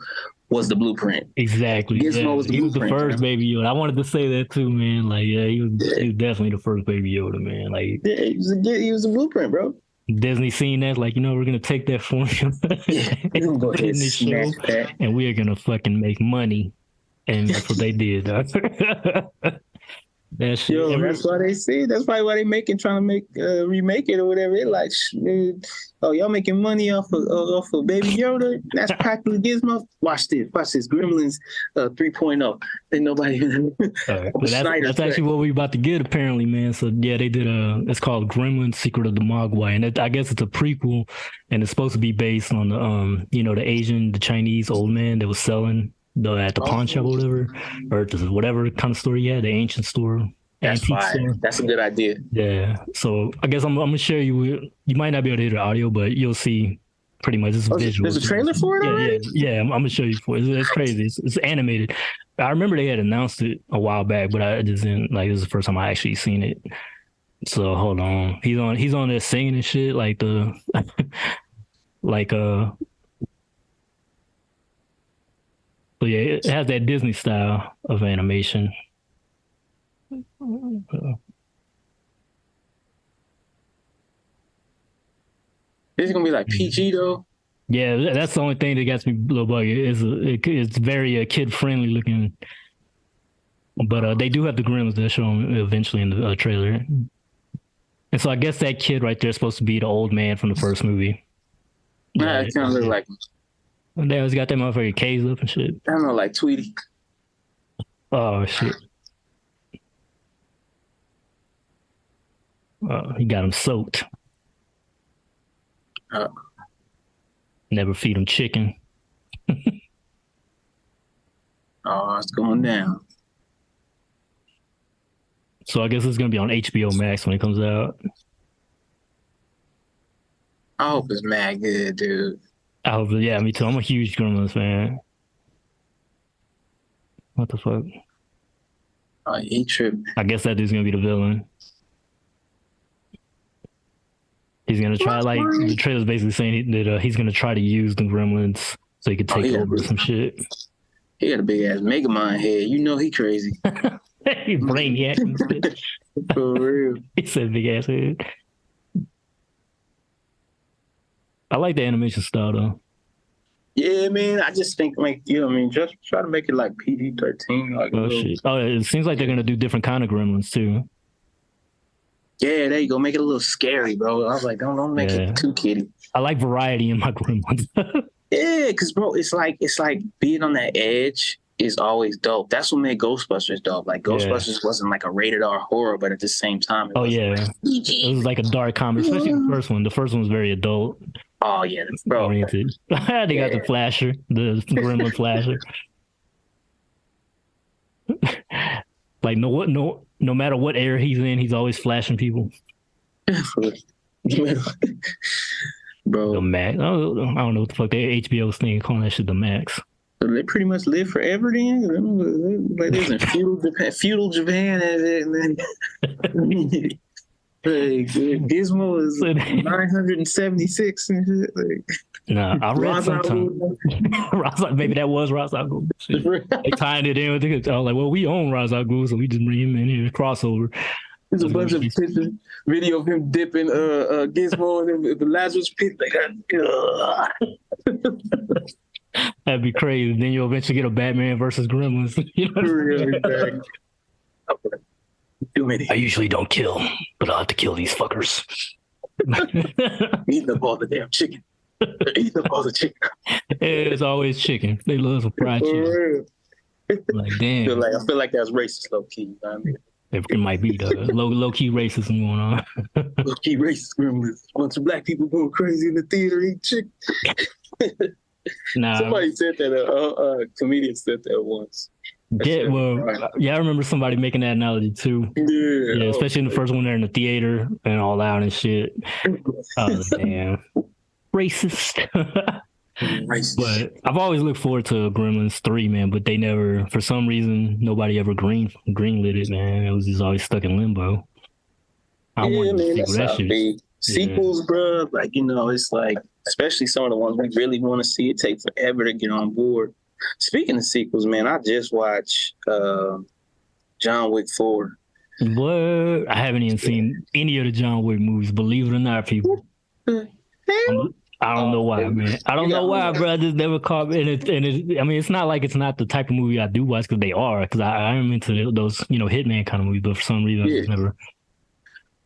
was the blueprint. Exactly. Gizmo was the he was the blueprint, first man. baby Yoda. I wanted to say that too, man. Like, yeah, he was definitely the first baby Yoda, man. Like, Yeah, he was the blueprint, bro. Disney seen that, like, we're gonna take that formula We're gonna go put ahead it in and this show, snatch that. and we are gonna fucking make money. And that's what they did, dog. That shit. Yo, that's why they say. That's probably why they trying to make remake it or whatever. They like, oh, y'all making money off of Baby Yoda? That's practically Gizmo. Watch this, Gremlins 3.0. Ain't nobody. That's actually what we about to get, apparently, man. So yeah, they did it's called Gremlins: Secret of the Mogwai, and I guess it's a prequel, and it's supposed to be based on the Chinese old man that was selling at the pawn shop or whatever, or whatever kind of store he had, the ancient store. That's fine. That's a good idea. Yeah. So I guess I'm gonna show you. You might not be able to hear the audio, but you'll see pretty much this visual. There's a trailer for it already? Yeah. I'm gonna show you for it. It's crazy. It's animated. I remember they had announced it a while back, but I just didn't like. This is the first time I actually seen it. So hold on. He's on there singing and shit like So yeah, it has that Disney style of animation. This is gonna be like PG though. Yeah, that's the only thing that gets me a little buggy. It's very kid friendly looking, but they do have the Gremlins that show them eventually in the trailer. And so I guess that kid right there is supposed to be the old man from the first movie. Nah, it kind of look like him. And they always got that motherfucker K's up and shit. I don't know, like Tweety. Oh shit. He got him soaked. Never feed him chicken. Oh, it's going down. So I guess it's gonna be on HBO Max when it comes out. I hope it's mad good, dude. Yeah, me too. I'm a huge Gremlins fan. What the fuck? Oh, he tripped. I guess that dude's gonna be the villain. He's gonna try, like, the trailer's basically saying that he's gonna try to use the Gremlins so he could take over some shit. He got a big ass Megamind head. You know he crazy. He brainiac. For real. He said big ass head. I like the animation style though. Yeah, man. I just think, like, just try to make it like PG-13. Like, shit. Oh, it seems like they're gonna do different kind of Gremlins too. Yeah, there you go. Make it a little scary, bro. I was like, don't make it too kiddie. I like variety in my Gremlins. Yeah, because bro, it's like being on that edge is always dope. That's what made Ghostbusters dope. Like Ghostbusters wasn't like a rated R horror, but at the same time, it was like a dark comedy, especially the first one. The first one was very adult. Oh yeah, bro. Oriented. They got the flasher, the Gremlin flasher. Like no matter what era he's in, he's always flashing people. Bro, the Max. I don't know what the fuck they HBO's thing calling that shit the Max. So they pretty much live forever then. Like this in feudal Japan, and then Gizmo is 976 and shit. Nah, I read sometime. Maybe that was Ra's al Ghul. They tied it in with it. I was like, well, we own Ra's al Ghul, so we just bring him in here, crossover. There's a bunch of pictures, video of him dipping Gizmo in the Lazarus pit. That'd be crazy. Then you'll eventually get a Batman versus Gremlins. You know I usually don't kill, but I'll have to kill these fuckers. Eating up all the damn chicken. Eating up all the chicken. It's always chicken. They love some fried chicken. Like, damn. I feel like that's racist, low key. You know what I mean? It might be the low key racism going on. Low key racist Gremlins. A bunch of black people going crazy in the theater eating chicken. Nah. Somebody said that. A comedian said that once. I remember somebody making that analogy too. Yeah, especially in the first one there in the theater and all out and shit. Oh, damn. Racist. But I've always looked forward to Gremlins 3, man, but they never, for some reason, nobody ever greenlit it, man. It was just always stuck in limbo. I wanted to see that shit. Sequels, bro, like, it's like, especially some of the ones we really want to see, it take forever to get on board. Speaking of sequels, man, I just watched John Wick 4. What? I haven't even seen any of the John Wick movies, believe it or not, people. I don't know why, man. I don't know why, bro. I just never caught me. I mean, it's not like it's not the type of movie I do watch, because they are. Because I am into those, Hitman kind of movies. But for some reason, I just never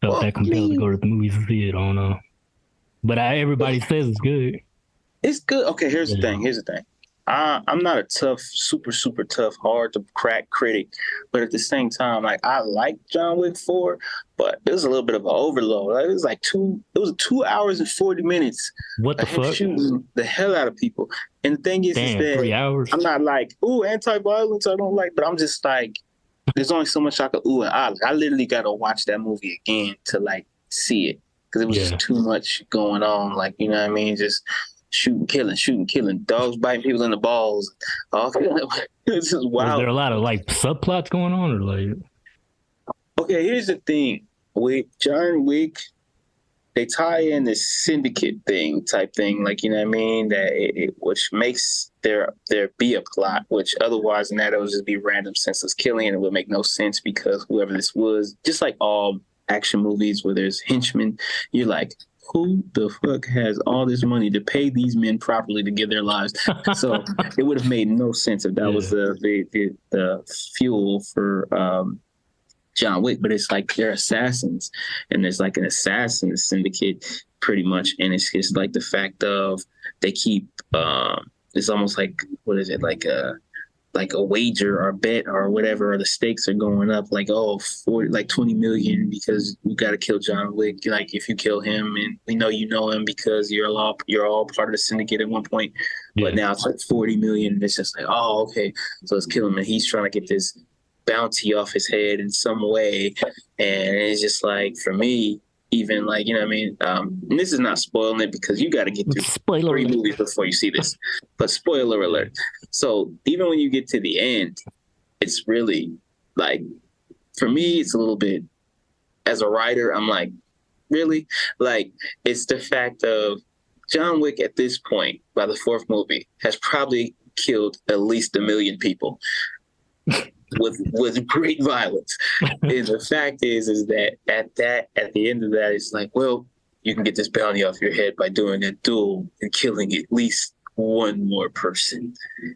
felt that compelled to go to the movies to see it. I don't know. But everybody says it's good. It's good. Okay, here's the thing. I'm not a tough, super, super tough, hard to crack critic, but at the same time, like, I like John Wick 4, but it was a little bit of an overload. Like, it was 2 hours and 40 minutes. What the fuck? Shooting the hell out of people. And the thing is, Damn, is that 3 hours. I'm not like, ooh, anti-violence, I don't like, but I'm just like, there's only so much I could ooh and ah. Like, I literally got to watch that movie again to like see it, because it was just too much going on. Like, you know what I mean? Just shooting, killing, dogs biting people in the balls. It's just wild. Was there a lot of like subplots going on, or like? Okay, here's the thing with John Wick, they tie in this syndicate type thing, like, you know what I mean, that which makes there be a plot, which otherwise than that it would just be random senseless killing, and it would make no sense, because whoever this was, just like all action movies where there's henchmen, you're like, who the fuck has all this money to pay these men properly to give their lives? So it would have made no sense if that was the fuel for John Wick. But it's like they're assassins, and there's like an assassin syndicate pretty much, and it's just like the fact of they keep it's almost like, what is it, like a wager or a bet or whatever, or the stakes are going up, like, 20 million because we got to kill John Wick. Like, if you kill him, and we know you know him because you're all part of the syndicate at one point, but now it's like 40 million. And it's just like, oh, okay, so let's kill him, and he's trying to get this bounty off his head in some way. And it's just like, for me, even like, you know what I mean? And this is not spoiling it, because you got to get through 3 movies before you see this. But spoiler alert. So even when you get to the end, it's really like, for me, it's a little bit, as a writer, I'm like, really? Like, it's the fact of John Wick at this point, by the 4th movie, has probably killed at least 1 million people. with great violence. And the fact is that at the end of that, it's like, well, you can get this bounty off your head by doing a duel and killing at least one more person.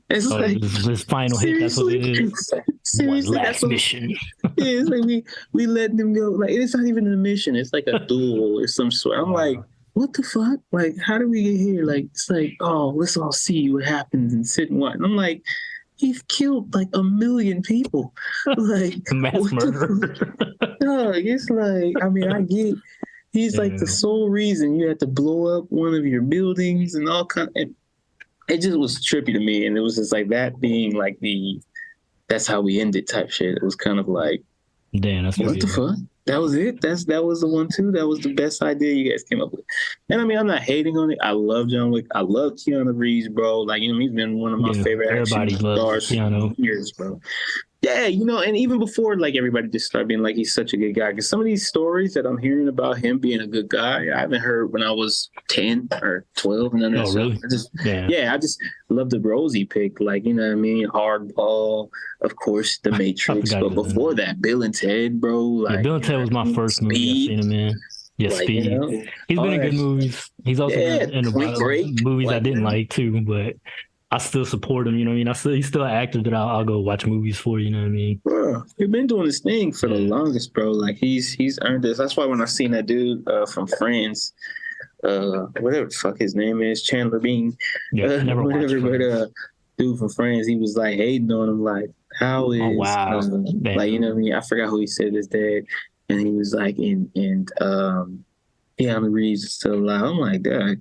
And it's like, this final hit, that's what it is. Seriously, last mission. It's like we letting them go. Like, it's not even a mission. It's like a duel or some sort. I'm like, what the fuck? Like, how did we get here? Like, it's like, oh, let's all see what happens and sit and watch. And I'm like, he's killed like 1 million people. Like, mass murder. It's like, I mean, I get he's like the sole reason you had to blow up one of your buildings and all kind. And it just was trippy to me, and it was just like that being like that's how we ended type shit. It was kind of like, damn, that's what the fuck? That was it. That was the one too. That was the best idea you guys came up with. And I mean, I'm not hating on it. I love John Wick. I love Keanu Reeves, bro. Like, you know, he's been one of my favorite action stars for years, bro. Yeah, you know, and even before, like, everybody just started being like, he's such a good guy. Because some of these stories that I'm hearing about him being a good guy, I haven't heard when I was 10 or 12. And none of that really? I just love the roles he picked. Like, you know what I mean? Hardball, of course, The Matrix. But before that, Bill and Ted, bro. Like, Bill and Ted was my first movie I've seen him in. Yeah, like, Speed. You know, he's been in good movies. He's also been in a lot of movies I didn't like too, but I still support him, you know what I mean? He's still an actor that I'll go watch movies for, you know what I mean? Bro, he's been doing this thing for the longest, bro. Like, he's earned this. That's why when I seen that dude from Friends, whatever the fuck his name is, Chandler Bing, never whatever, but dude from Friends, he was like hating on him, like, how is, like, you know what I mean? I forgot who he said his dad, and he was like, Keanu Reeves is still alive. I'm like, God,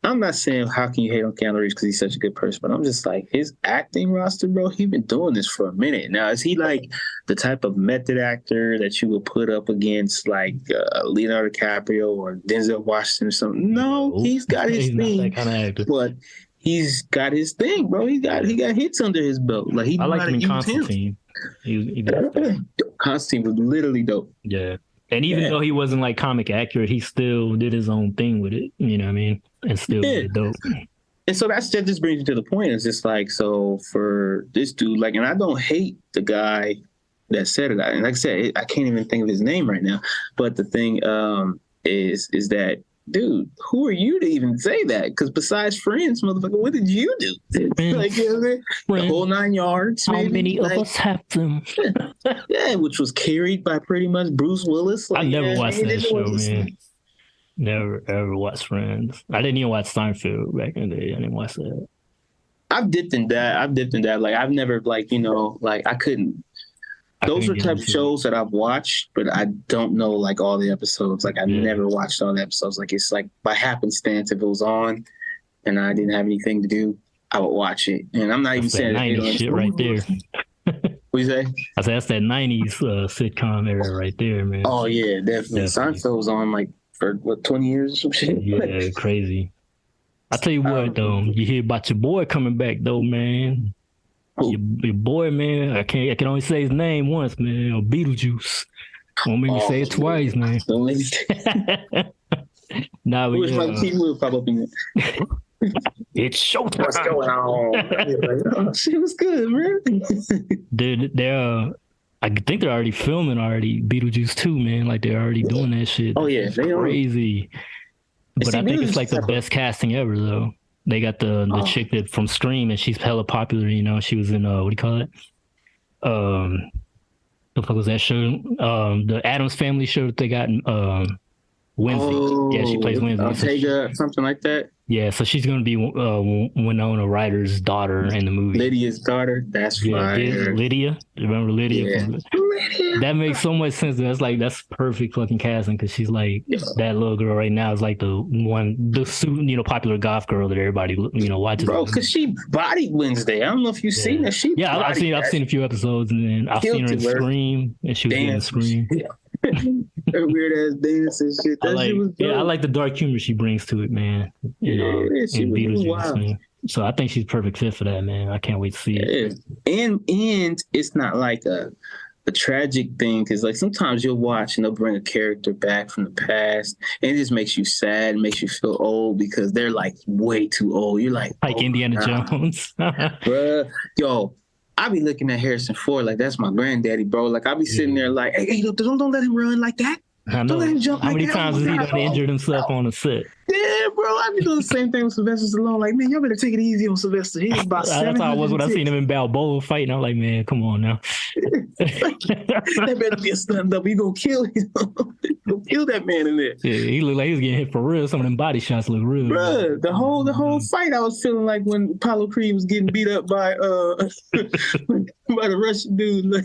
I'm not saying how can you hate on Keanu Reeves because he's such a good person, but I'm just like, his acting roster, bro, he's been doing this for a minute. Now, is he like the type of method actor that you would put up against like Leonardo DiCaprio or Denzel Washington or something? No, he's got his thing, not that kind of actor. But he's got his thing, bro. He got hits under his belt. Like, I like him in Constantine. Constantine was literally dope. Yeah. And even though he wasn't like comic accurate, he still did his own thing with it. You know what I mean? And still did it dope. And so that just brings me to the point. It's just like, so for this dude, like, and I don't hate the guy that said it. And like I said, I can't even think of his name right now. But the thing is that, dude, who are you to even say that? Because besides friends, motherfucker, what did you do? Like, you know what I mean? The whole 9 yards. How maybe? many of us have them? Yeah, which was carried by pretty much Bruce Willis. Like, I never watched that show, man. Scene. Never ever watched Friends. I didn't even watch Seinfeld back in the day. I didn't watch that. I've dipped in that. Like, I've never, like, you know, like, I couldn't. Those are type of shows that I've watched, but I don't know, like, all the episodes. Like, I've never watched all the episodes. Like, it's like by happenstance, if it was on and I didn't have anything to do, I would watch it. And I'm not even saying 90s shit right there. What you say? I said that's that 90s sitcom era right there, man. Oh, yeah, definitely. Seinfeld was on, like, for, what, 20 years or some shit? Yeah, crazy. I tell you what, though, you hear about your boy coming back, though, man. Your boy, man. I can only say his name once, man. Or Beetlejuice. Don't make me say it twice, man. Don't make me say Nah, but my TV will pop up in it. It's showtime. What's going on? Oh, shit was good, man. They're I think they're already filming Beetlejuice 2, man. Like, they're already doing that shit. Oh, yeah. They crazy. But I think it's like the best casting ever, though. They got the chick that from Scream, and she's hella popular, you know. She was in, what do you call it? The fuck was that show? The Addams Family show that they got Wednesday. Yeah, she plays Wednesday. Ortega, something like that. Yeah, so she's going to be Winona Ryder's daughter in the movie. Lydia's daughter? That's fire. Lydia? Remember Lydia? Yeah. That makes so much sense. That's perfect fucking casting, because she's like, that little girl right now is like the popular goth girl that everybody, you know, watches. Bro, because she bodied Wednesday. I don't know if you've seen that. I've seen a few episodes, and then I've seen her in Scream, and she was in Scream. Yeah. Her weird ass dance and shit. I like the dark humor she brings to it, man. You know, she was wild. Man. So I think she's perfect fit for that, man. I can't wait to see it. And it's not like a tragic thing, because like sometimes you'll watch and they'll bring a character back from the past and it just makes you sad, makes you feel old because they're like way too old. You're like Indiana Jones. Bruh, yo, I be looking at Harrison Ford like that's my granddaddy, bro. Like I be sitting there like, hey, don't let him run like that. I know. Don't let him jump. How many times has he done injured himself on the set? Yeah, bro. I be doing the same thing with Sylvester Stallone. Like, man, y'all better take it easy on Sylvester. He's about That's how I was when I seen him in Balboa fighting. I'm like, man, come on now. That better be a stunt double. You gonna kill him. Gonna kill that man in there. Yeah, he looked like he was getting hit for real. Some of them body shots look real. Bro, the whole fight, I was feeling like when Apollo Creed was getting beat up by by the Russian dude. Like,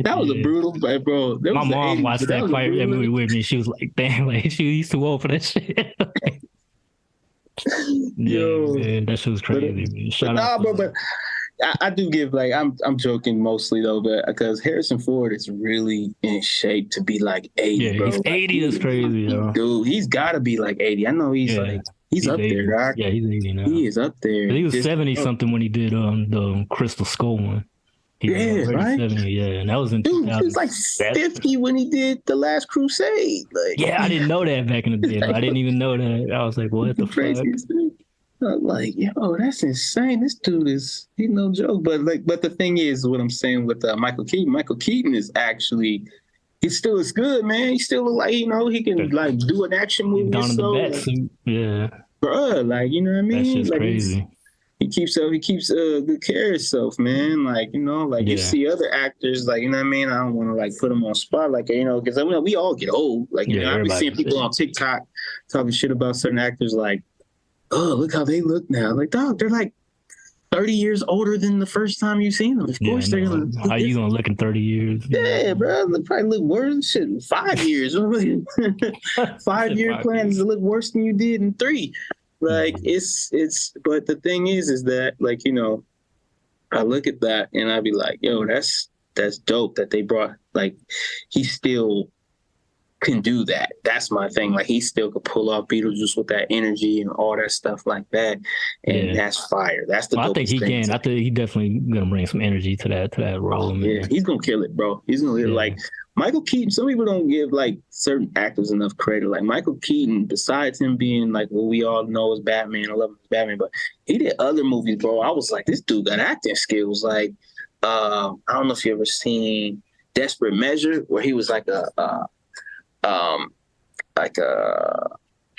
that was a brutal fight, bro. My mom watched that fight movie with me. She was like, damn, like she's too old for that shit. Yo, man, that shit was crazy. But I do give, like, I'm joking mostly though, but because Harrison Ford is really in shape to be like 80. Yeah, bro. He's 80. That's crazy, yo. Dude, he's got to be like 80. I know he's up 80. There, Doc. Yeah, he's 80 now. He is up there. But he was 70 something when he did the Crystal Skull one. Right? 70, yeah, and that was in Dude, he was like 50 when he did The Last Crusade. Like, yeah, I didn't know that back in the day. I didn't even know that. I was like, what the fuck? I'm like, yo, that's insane. This dude he's no joke. But the thing is, what I'm saying with Michael Keaton is actually, he still is good, man. He still look like, you know, he can like do an action movie. Down in the bets, yeah. Bruh, like, you know what I mean? That's just like, crazy. He keeps good care of himself, man. Like, you know, like you see other actors, like, you know what I mean? I don't want to like put them on spot, like, you know, because we all get old. Like, you know, I've been seeing people on TikTok talking shit about certain actors, like, oh, look how they look now. Like, dog, they're like 30 years older than the first time you seen them. Of course, they're gonna. How you gonna look in 30 years? Yeah, bro, they probably look worse. Shit, 5 years. 5-year plans to look worse than you did in 3. Like, it's, but the thing is that, like, you know, I look at that and I be like, yo, that's dope that they brought, like, he still can do that. That's my thing. Like, he still could pull off Beetlejuice with that energy and all that stuff like that. And that's fire. That's the I think he thing. can. I think he definitely gonna bring some energy to that role. Man. Yeah, he's gonna kill it, bro. He's gonna kill it. Like, Michael Keaton, some people don't give like certain actors enough credit. Like Michael Keaton, besides him being like what we all know as Batman, I love him as Batman, but he did other movies, bro. I was like, this dude got acting skills. Like, I don't know if you ever seen Desperate Measure, where he was like a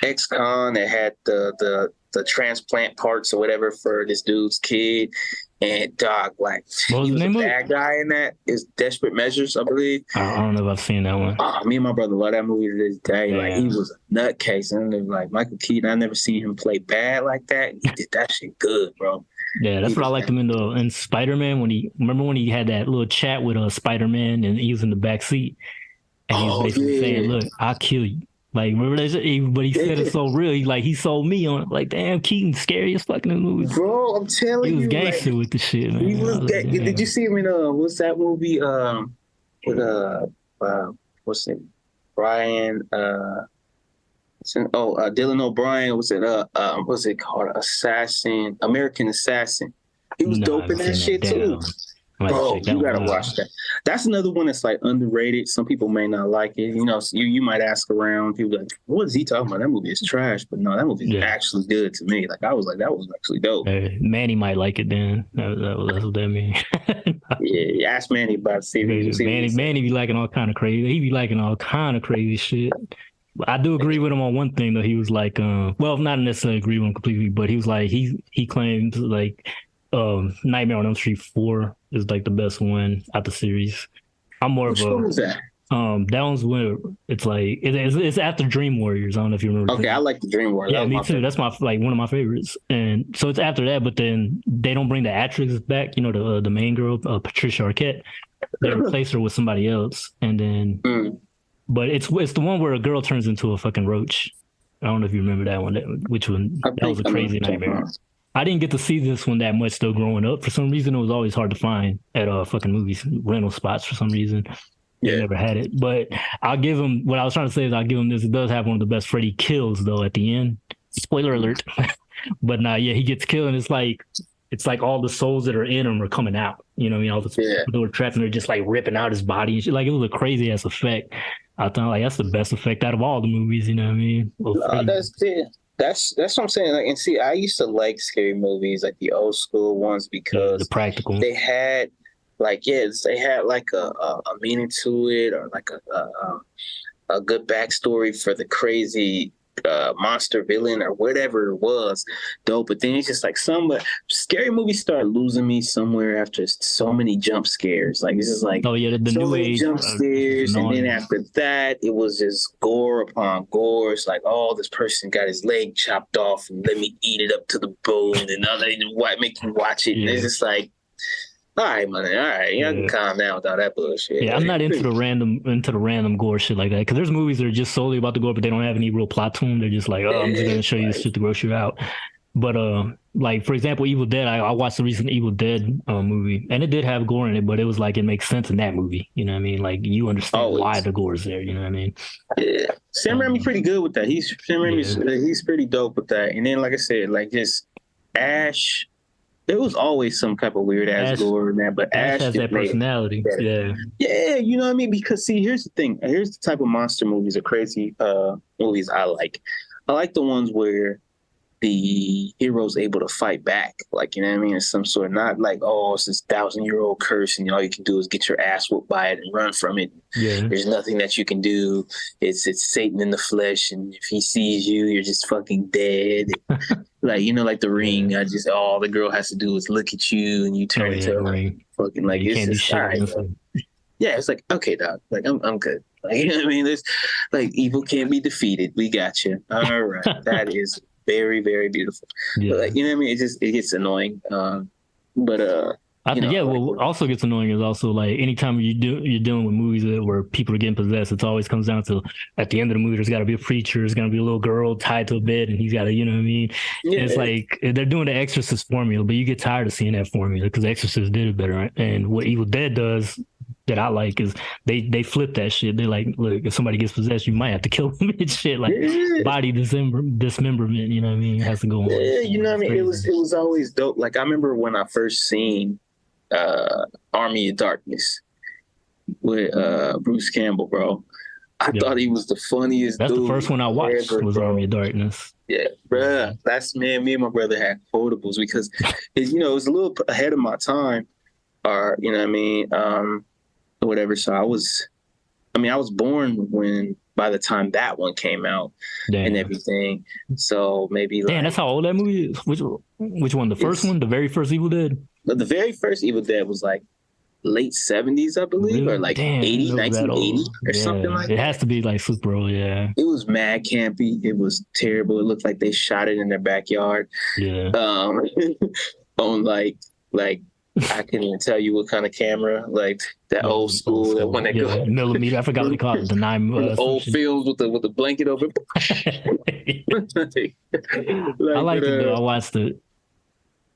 ex-con that had the transplant parts or whatever for this dude's kid. And dog, like he was a bad guy in that. Is Desperate Measures, I believe. I don't know if I've seen that one. Me and my brother love that movie to this day. Yeah. Like he was a nutcase, and then, like Michael Keaton, I never seen him play bad like that. He did that shit good, bro. Yeah, that's what I liked him in Spider-Man when he had that little chat with Spider-Man and he was in the back seat and he was basically saying, "Look, I'll kill you." Like, remember that? But he said it so real. He sold me on it. Like, damn, Keaton's scary as fucking in the movie. Bro, I'm telling you. He was gangster with the shit, man. He was did you see him in, what's that movie? With, what's it? Brian, Dylan O'Brien. What's it called? American Assassin. He was dope in that shit, too. Bro, you gotta watch that. That's another one that's like underrated. Some people may not like it. You know, you might ask around. People like, what is he talking about? That movie is trash. But no, that movie is actually good to me. Like I was like, that was actually dope. Manny might like it then. That's what that means. Yeah, ask Manny about it. Manny be liking all kind of crazy. He be liking all kind of crazy shit. I do agree with him on one thing though. He was like, well, not necessarily agree with him completely, but he was like, he claims like Nightmare on Elm Street 4 is like the best one out the series. I'm more of a. What was that? That one's where it's like it's after Dream Warriors. I don't know if you remember. Okay, I like the Dream Warriors. Yeah, me too. That's my one of my favorites. And so it's after that, but then they don't bring the actress back. You know, the main girl, Patricia Arquette. They replace her with somebody else, and then. But it's the one where a girl turns into a fucking roach. I don't know if you remember that one. That was a crazy nightmare. I didn't get to see this one that much though growing up. For some reason, it was always hard to find at fucking movies rental spots for some reason. Yeah. They never had it. But I'll give him, what I was trying to say is I'll give him this. It does have one of the best Freddy kills though at the end. Spoiler alert. But he gets killed and it's like all the souls that are in him are coming out. You know what I mean? All the people that were trapped and they're just like ripping out his body and shit. Like it was a crazy ass effect. I thought like that's the best effect out of all the movies, you know what I mean? That's what I'm saying. Like, and see, I used to like scary movies, like the old school ones, because the practical. They had like a meaning to it, or like a good backstory for the crazy monster villain or whatever it was, dope. But then it's just like some scary movies start losing me somewhere after so many jump scares. Like it's just like the so new many age jump scares, and then after that it was just gore upon gore. It's like, oh, this person got his leg chopped off and let me eat it up to the bone, and make you watch it. And it's just like, all right, man. All right, y'all can calm down with all that bullshit. Yeah, I'm not into the random gore shit like that, because there's movies that are just solely about the gore, but they don't have any real plot to them. They're just like, I'm just gonna show you this shit to gross you out. But like for example, Evil Dead. I watched the recent Evil Dead movie, and it did have gore in it, but it was like it makes sense in that movie. You know what I mean? Like you understand why the gore is there. You know what I mean? Yeah, Sam Raimi's pretty good with that. He's pretty dope with that. And then, like I said, like just Ash. There was always some type of weird ass gore in that, but Ash has that personality. Yeah, you know what I mean? Because see, here's the thing. Here's the type of monster movies or crazy movies I like. I like the ones where the hero's able to fight back. Like, you know what I mean? It's some sort of, not like, oh, it's this 1,000-year-old curse and all you can do is get your ass whooped by it and run from it. Yeah. There's nothing that you can do. It's Satan in the flesh, and if he sees you, you're just fucking dead. Like, you know, like The Ring, all the girl has to do is look at you and you turn into fucking, like, it's just, all right. Yeah, it's like, okay, dog. Like, I'm good. Like, you know what I mean? There's, like, evil can't be defeated. We got you. All right. That is very, very beautiful. Yeah. But, like, you know what I mean? It gets annoying. What also gets annoying is also like anytime you're dealing with movies where people are getting possessed, it always comes down to at the end of the movie, there's got to be a preacher, there's going to be a little girl tied to a bed, and he's got to, you know what I mean? Yeah. It's like they're doing the Exorcist formula, but you get tired of seeing that formula because Exorcist did it better. Right? And what Evil Dead does that I like is they flip that shit. They're like, look, if somebody gets possessed, you might have to kill them and shit, like body dismemberment. You know what I mean? It has to go on. Yeah, you know what I mean? It was always dope. Like I remember when I first seen Army of Darkness. with Bruce Campbell, bro. I thought he was the funniest That's dude. The first one I watched ever, was bro. Army of Darkness. Yeah, bruh. That's me and my brother had quotables because it's, it was a little ahead of my time, or you know what I mean, whatever. So I was born by the time that one came out and everything. So maybe damn, that's how old that movie is. Which one? The first one, the very first Evil Dead. The very first Evil Dead was like late 70s, I believe, really? or like damn, 1980 or something like that. It has to be like super old, yeah. It was mad campy. It was terrible. It looked like they shot it in their backyard. Yeah. On like I can't even tell you what kind of camera, like that old school, that one that go millimeter. I forgot what they call it. The 9 old films with the blanket over. I liked it though. I watched it.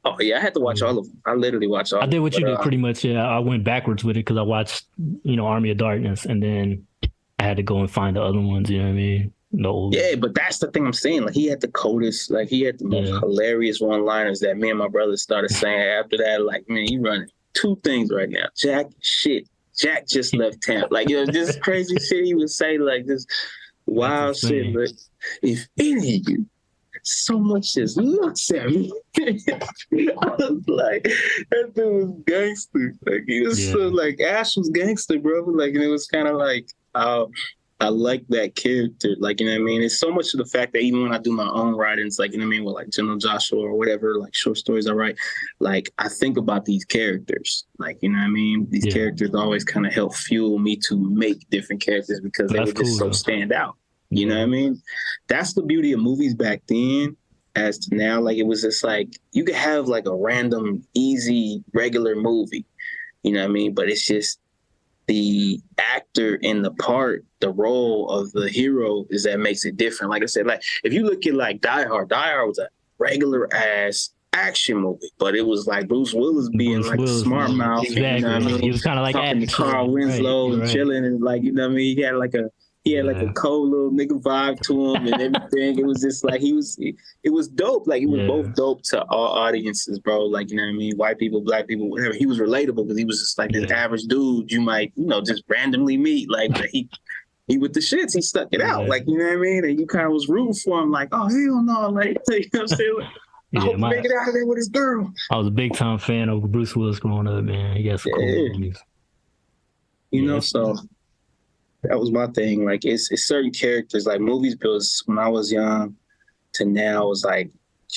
Oh yeah, I had to watch all of them. I literally watched all. I did what you did pretty much. Yeah, I went backwards with it because I watched, Army of Darkness, and then I had to go and find the other ones. You know what I mean? Yeah, but that's the thing I'm saying. Like he had the coldest, like he had the most hilarious one-liners that me and my brother started saying after that. Like, man, you running 2 things right now. Jack just left town. Like, this crazy shit he would say, like this wild shit. But if any of you so much as looks at me, I was like, that dude was gangster. Like he was so like Ash was gangster, bro. Like, and it was kind of like, I like that character. Like, you know what I mean? It's so much of the fact that even when I do my own writings, like, you know what I mean, with like General Joshua or whatever, like short stories I write, like I think about these characters. Like, you know what I mean? These characters always kind of help fuel me to make different characters because they were just so stand out. You know what I mean? That's the beauty of movies back then as to now. Like, it was just like, you could have like a random, easy, regular movie. You know what I mean? But it's just the actor in the part, the role of the hero is that makes it different. Like I said, like if you look at like Die Hard was a regular ass action movie, but it was like Bruce Willis being like a smart mouth. Exactly. You know what I mean? He was kind of like talking to Carl Winslow and chilling and like, you know what I mean? He had like a cold little nigga vibe to him and everything. It was just like it was dope. Like it was both dope to all audiences, bro. Like, you know what I mean? White people, black people, whatever. He was relatable because he was just like this average dude you might, just randomly meet. Like he with the shits, he stuck it out. Like, you know what I mean? And you kind of was rooting for him, like, oh hell no, like, you know what I'm saying? I hope he make it out of there with his girl. I was a big time fan of Bruce Willis growing up, man. He got some cool movies. So that was my thing. Like it's certain characters, like movies because when I was young to now was like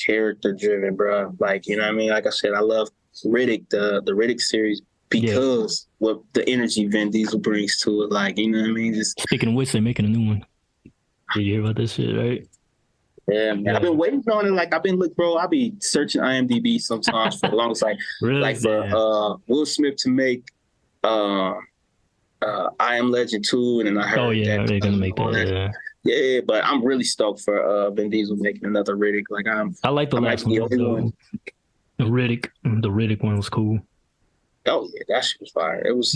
character driven, bro. Like, you know what I mean? Like I said, I love Riddick, the Riddick series because what the energy Vin Diesel brings to it. Like, you know what I mean? Just speaking of which, they're making a new one. Did you hear about this shit, right? Yeah, man. I've been waiting on it. Like I'll be searching IMDb sometimes for the longest, like really? Like for Will Smith to make I Am Legend 2, and then I heard that they're gonna make that. Yeah, but I'm really stoked for Vin Diesel making another Riddick. Like I like the last one. The Riddick one was cool. Oh yeah, that shit was fire. It was.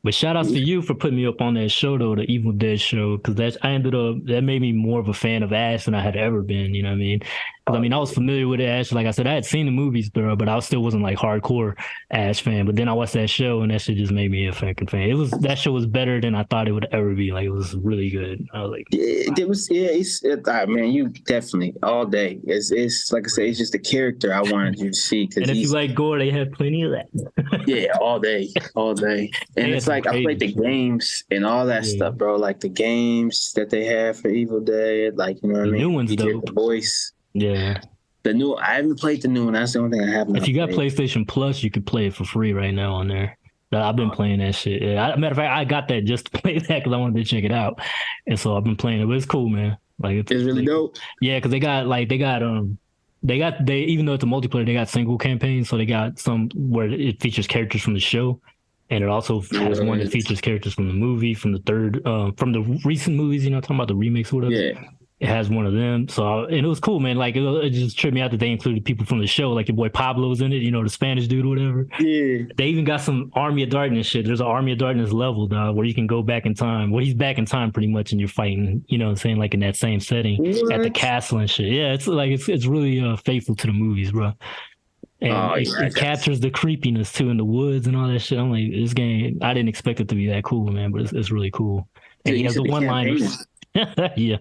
But shout outs to you for putting me up on that show though, the Evil Dead show, because that made me more of a fan of Ash than I had ever been. You know what I mean? Because I was familiar with Ash. Like I said, I had seen the movies, bro, but I still wasn't like hardcore Ash fan. But then I watched that show, and that shit just made me a fucking fan. That show was better than I thought it would ever be. Like it was really good. I was like, man, you definitely all day. It's like I said, it's just the character I wanted you to see. And if you like gore, they have plenty of that. Yeah, all day. And it's like I played the games and all that stuff, bro. Like the games that they have for Evil Dead, like, you know what I mean? New ones, though. The voice. Yeah. I haven't played the new one. That's the only thing I haven't. If you got PlayStation Plus, you could play it for free right now on there. I've been playing that shit. Yeah. Matter of fact, I got that just to play that because I wanted to check it out, and so I've been playing it. But it's cool, man. Like it's really dope. Yeah, because they even though it's a multiplayer, they got single campaigns, so they got some where it features characters from the show. And it also has one that features characters from the movie, from the recent movies, talking about the remakes or whatever. Yeah. It has one of them. And it was cool, man. Like, it just tripped me out that they included people from the show. Like, your boy Pablo's in it, the Spanish dude or whatever. Yeah. They even got some Army of Darkness shit. There's an Army of Darkness level, dog, where you can go back in time. Well, he's back in time pretty much, and you're fighting, what I'm saying, like in that same setting at the castle and shit. Yeah, it's like, it's really faithful to the movies, bro. And it captures the creepiness too in the woods and all that shit. I'm like, this game, I didn't expect it to be that cool, man, but it's really cool. And he has the one-liners. Yeah.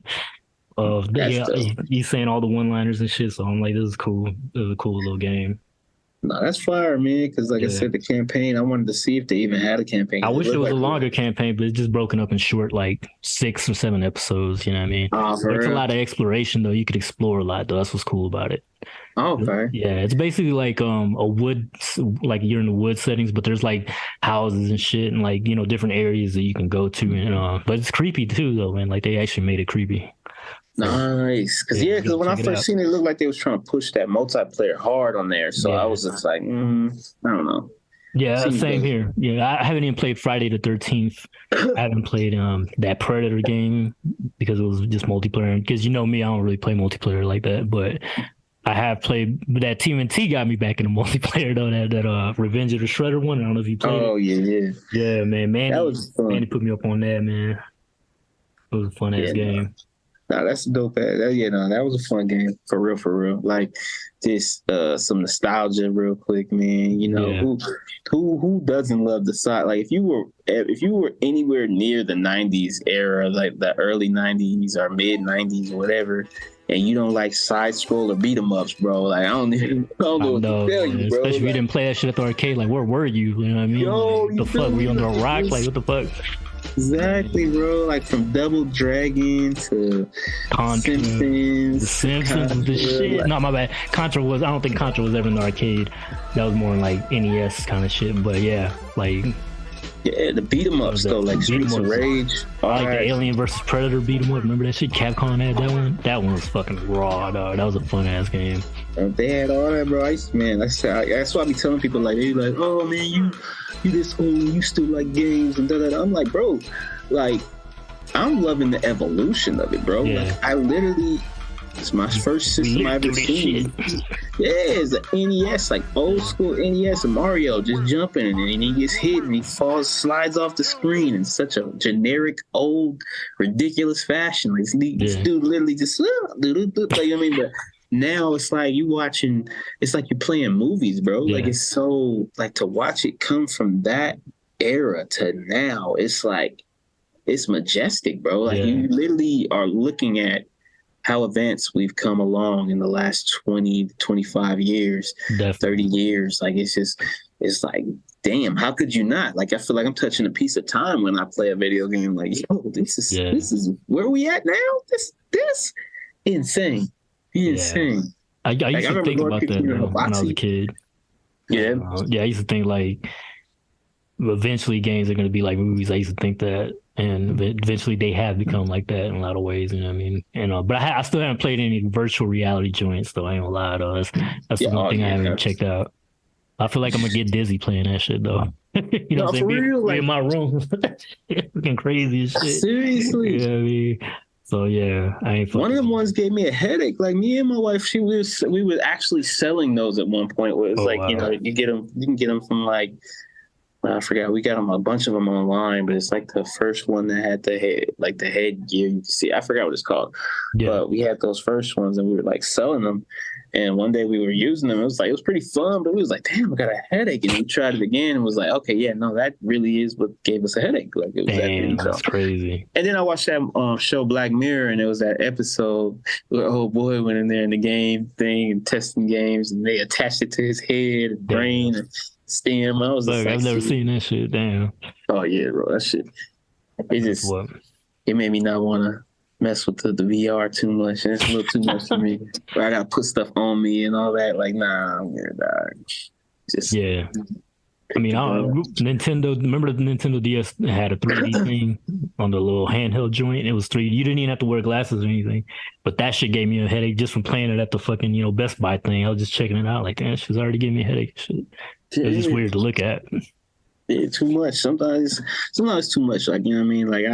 He's saying all the one-liners and shit, so I'm like, this is cool. This is a cool little game. No, that's fire, man. Because like I said, the campaign, I wanted to see if they even had a campaign. I wish it was a longer campaign, but it's just broken up in short, like 6 or 7 episodes. You know what I mean? It's a lot of exploration, though. You could explore a lot, though. That's what's cool about it. Oh, okay. Yeah, it's basically like a wood, like you're in the wood settings, but there's like houses and shit, and like different areas that you can go to, and but it's creepy too, though, man. Like they actually made it creepy. Nice, because when I first seen it, it looked like they was trying to push that multiplayer hard on there. So I was just like, I don't know. Yeah, same here. Yeah, I haven't even played Friday the 13th. I haven't played that Predator game because it was just multiplayer. Because me, I don't really play multiplayer like that. But I have played that TMNT got me back in the multiplayer though. That Revenge of the Shredder one. I don't know if you played. Oh yeah. Yeah, man. That was fun. Manny put me up on that, man. It was a fun ass game. No, that's dope. That was a fun game for real. Like just some nostalgia, real quick, man. Who doesn't love the side? Like if you were anywhere near the '90s era, like the early '90s or mid '90s, or whatever, and you don't like side scroll or beat 'em ups, bro. Like I don't know what to tell you, bro. Especially if you didn't play that shit at the arcade. Like where were you? You know what I mean? Yo, the fuck? Were you under a rock? Like what the fuck? Exactly, bro. Like from Double Dragon to Contra, Simpsons. The Simpsons was the shit. No, my bad. Contra was. I don't think Contra was ever in the arcade. That was more like NES kind of shit. But yeah, like. Yeah, the beat 'em ups though, like Streets of Rage. Like the Alien versus Predator beat 'em up. Remember that shit? Capcom had that one. That one was fucking raw, dog. That was a fun ass game. They had all that, bro. That's why I be telling people like they like, oh man, you this old, you still like games and da. I'm like, bro, like I'm loving the evolution of it, bro. Yeah. Like I literally. It's my first system I ever seen. Yeah, it's an NES, like old school NES of Mario just jumping and then he gets hit and he slides off the screen in such a generic, old, ridiculous fashion. Like, this dude literally just, like, you know what I mean? But now it's like it's like you're playing movies, bro. Yeah. Like it's so, like to watch it come from that era to now, it's like, it's majestic, bro. Like you literally are looking at how advanced we've come along in the last 20, 25 years, Definitely. 30 years. Like, it's like, damn, how could you not? Like, I feel like I'm touching a piece of time when I play a video game. Like, yo, this is where we at now? This insane. Insane. I used to think about that when I was a kid. Yeah. I used to think, like, eventually games are going to be like movies. I used to think that. And eventually they have become like that in a lot of ways, you know what I mean? And but I still haven't played any virtual reality joints, though. I ain't gonna lie, though. That's the one thing I haven't checked out. I feel like I'm gonna get dizzy playing that shit, though. You know what I'm saying? Be in my room, looking crazy and shit. Seriously? You know what I mean? So yeah, I ain't. One of them ones gave me a headache. Like me and my wife, we were actually selling those at one point. Where it's like, wow. You can get them from like. I forgot. We got them, a bunch of them online, but it's like the first one that had the headgear. You can see. I forgot what it's called. Yeah. But we had those first ones, and we were like selling them. And one day we were using them. It was pretty fun, but we was like, damn, I got a headache. And we tried it again, and was like, okay, yeah, no, that really is what gave us a headache. Like it was that's crazy. And then I watched that show Black Mirror, and it was that episode where old boy went in there in the game thing and testing games, and they attached it to his head and brain and stem. I was like, I've never seen that shit. Damn. Oh yeah, bro, that shit. It made me not want to mess with the VR too much, and it's a little too much for me. Where I gotta put stuff on me and all that. Like, nah, I'm good, dog. I mean, Nintendo. Remember the Nintendo DS had a 3D thing on the little handheld joint. It was 3D. You didn't even have to wear glasses or anything. But that shit gave me a headache just from playing it at the fucking Best Buy thing. I was just checking it out. Like, damn, shit's already giving me a headache. Shit. It was just weird to look at. Yeah, too much. Sometimes it's too much. Like, you know what I mean? Like,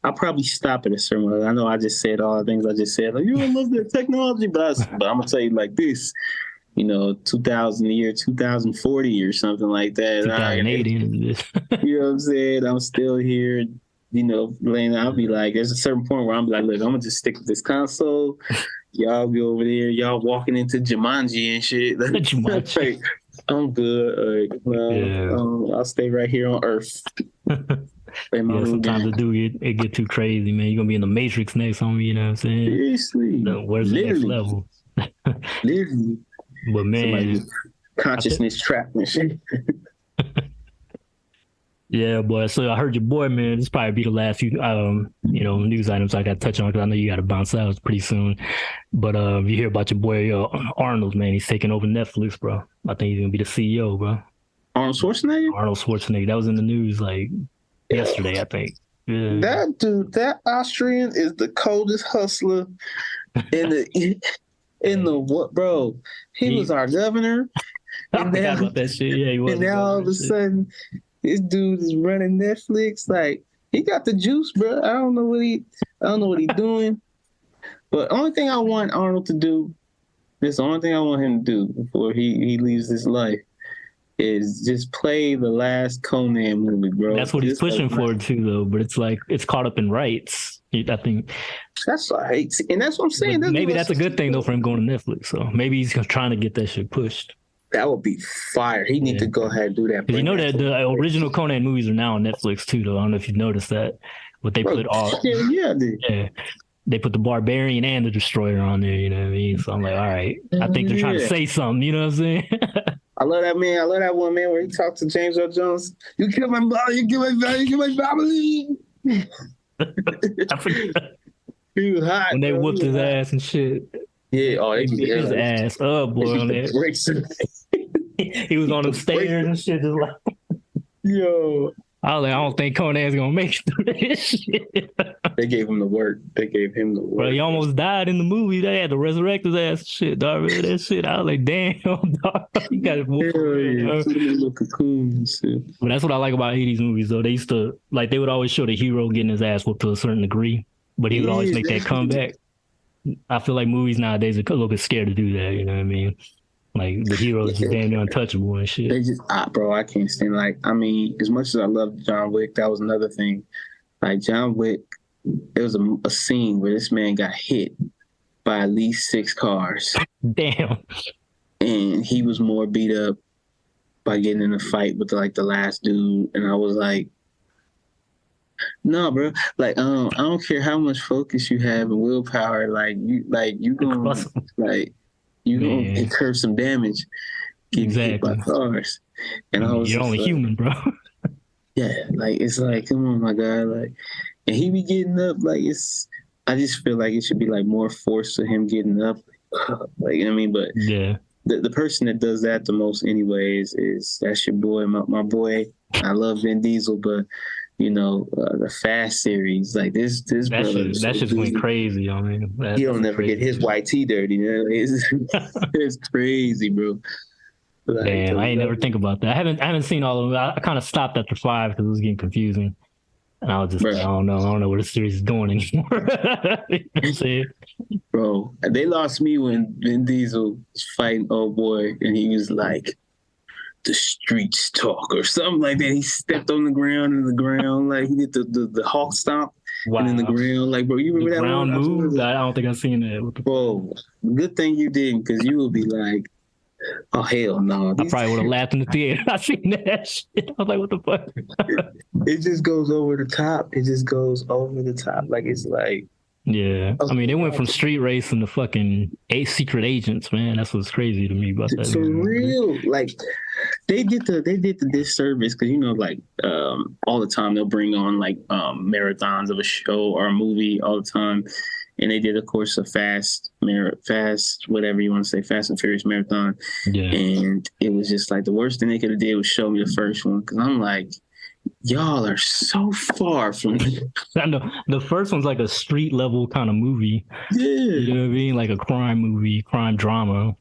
I'll probably stop at a certain point. I know I just said all the things I just said. Like, you don't love the technology, but I'm gonna tell you like this. 2000, the year 2040 or something like that. 2080. You know what I'm saying? I'm still here. Laying. I'll be like, there's a certain point where I'm like, look, I'm gonna just stick with this console. y'all be over there, y'all walking into Jumanji and shit. Jumanji. Like, I'm good. I'll stay right here on Earth. Sometimes it get too crazy, man. You're gonna be in the Matrix next on me, you know what I'm saying? Seriously. Where's the next level? Literally. But man, consciousness trapped and shit. Yeah, boy. So I heard your boy, man. This probably be the last few, news items I got to touch on because I know you got to bounce out pretty soon. But you hear about your boy Arnold, man. He's taking over Netflix, bro. I think he's gonna be the CEO, bro. Arnold Schwarzenegger. That was in the news like yesterday, I think. Yeah. That dude, that Austrian is the coldest hustler in the what, bro? He was our governor. I forgot about that shit. Yeah, he was. And now all of a sudden, this dude is running Netflix. Like, he got the juice, bro. I don't know what he's doing. But only thing I want Arnold to do, this the only thing I want him to do before he leaves this life, is just play the last Conan movie, bro. That's what he's pushing for too, though. But it's like it's caught up in rights. I think that's right, and that's what I'm saying. Maybe that's a good thing though for him going to Netflix. So maybe he's trying to get that shit pushed. That would be fire. He need to go ahead and do that. Because you know that the original Conan movies are now on Netflix too, though. I don't know if you've noticed that. But they put all they put the Barbarian and the Destroyer on there. You know what I mean? So I'm like, all right. I think they're trying to say something. You know what I'm saying? I love that man. I love that one man where he talked to James Earl Jones. You kill my body. You kill my family. You kill my family. I forgot. He was hot. When they whooped his ass and shit. Yeah, they beat his ass up, boy. On that. He was on the stairs and shit, just like, yo. I was like, I don't think Conan's gonna make it through this shit. They gave him the work. Bro, he almost died in the movie. They had to resurrect his ass and shit, dog. Really, that shit. I was like, damn, dog. You got it. But that's what I like about 80s movies, though. They used to, like, they would always show the hero getting his ass whooped to a certain degree, but he would always make that comeback. I feel like movies nowadays are a little bit scared to do that, you know what I mean? Like, the heroes just damn near untouchable and shit. They just, bro, I can't stand, like, I mean, as much as I love John Wick, that was another thing. Like, John Wick, there was a scene where this man got hit by at least 6 cars. Damn. And he was more beat up by getting in a fight with, like, the last dude. And I was like, no, bro. Like, I don't care how much focus you have and willpower. You gonna incur some damage getting hit by cars. And I was you're only human, bro. Yeah, like it's like, come on, my guy, like, and he be getting up, like I just feel like it should be like more force to him getting up, like, you know what I mean? But yeah, the person that does that the most, anyways, is that's your boy, my boy. I love Vin Diesel, but you know, the Fast series, like this brother. That just went crazy. I mean, he'll never get his white tee dirty. You know? It's crazy, bro. Like, damn, I ain't never think about that. I haven't seen all of them. I kind of stopped after 5 because it was getting confusing, and I was just like, I don't know where the series is going anymore. You know what I'm saying? Bro, they lost me when Vin Diesel was fighting old boy, and he was like, the streets talk or something like that. He stepped on the ground, like he did the Hawk stomp. Wow. And in the ground, like, bro, you remember that ground move? I don't think I've seen that. Bro, good thing you didn't, because you would be like, oh, hell no. I probably would have laughed in the theater. I seen that shit. I was like, what the fuck? It just goes over the top. Like, it's like, yeah. I mean, they went from street racing to fucking secret agents, man. That's what's crazy to me about that. For real. Like, they did the disservice, because, you know, like, all the time they'll bring on, like, marathons of a show or a movie all the time. And they did, of course, a fast, whatever you want to say, Fast and Furious marathon. Yeah. And it was just like the worst thing they could have did was show me the first one, because I'm like, y'all are so far from it. I know the first one's like a street level kind of movie. Yeah. You know what I mean? Like a crime movie, crime drama.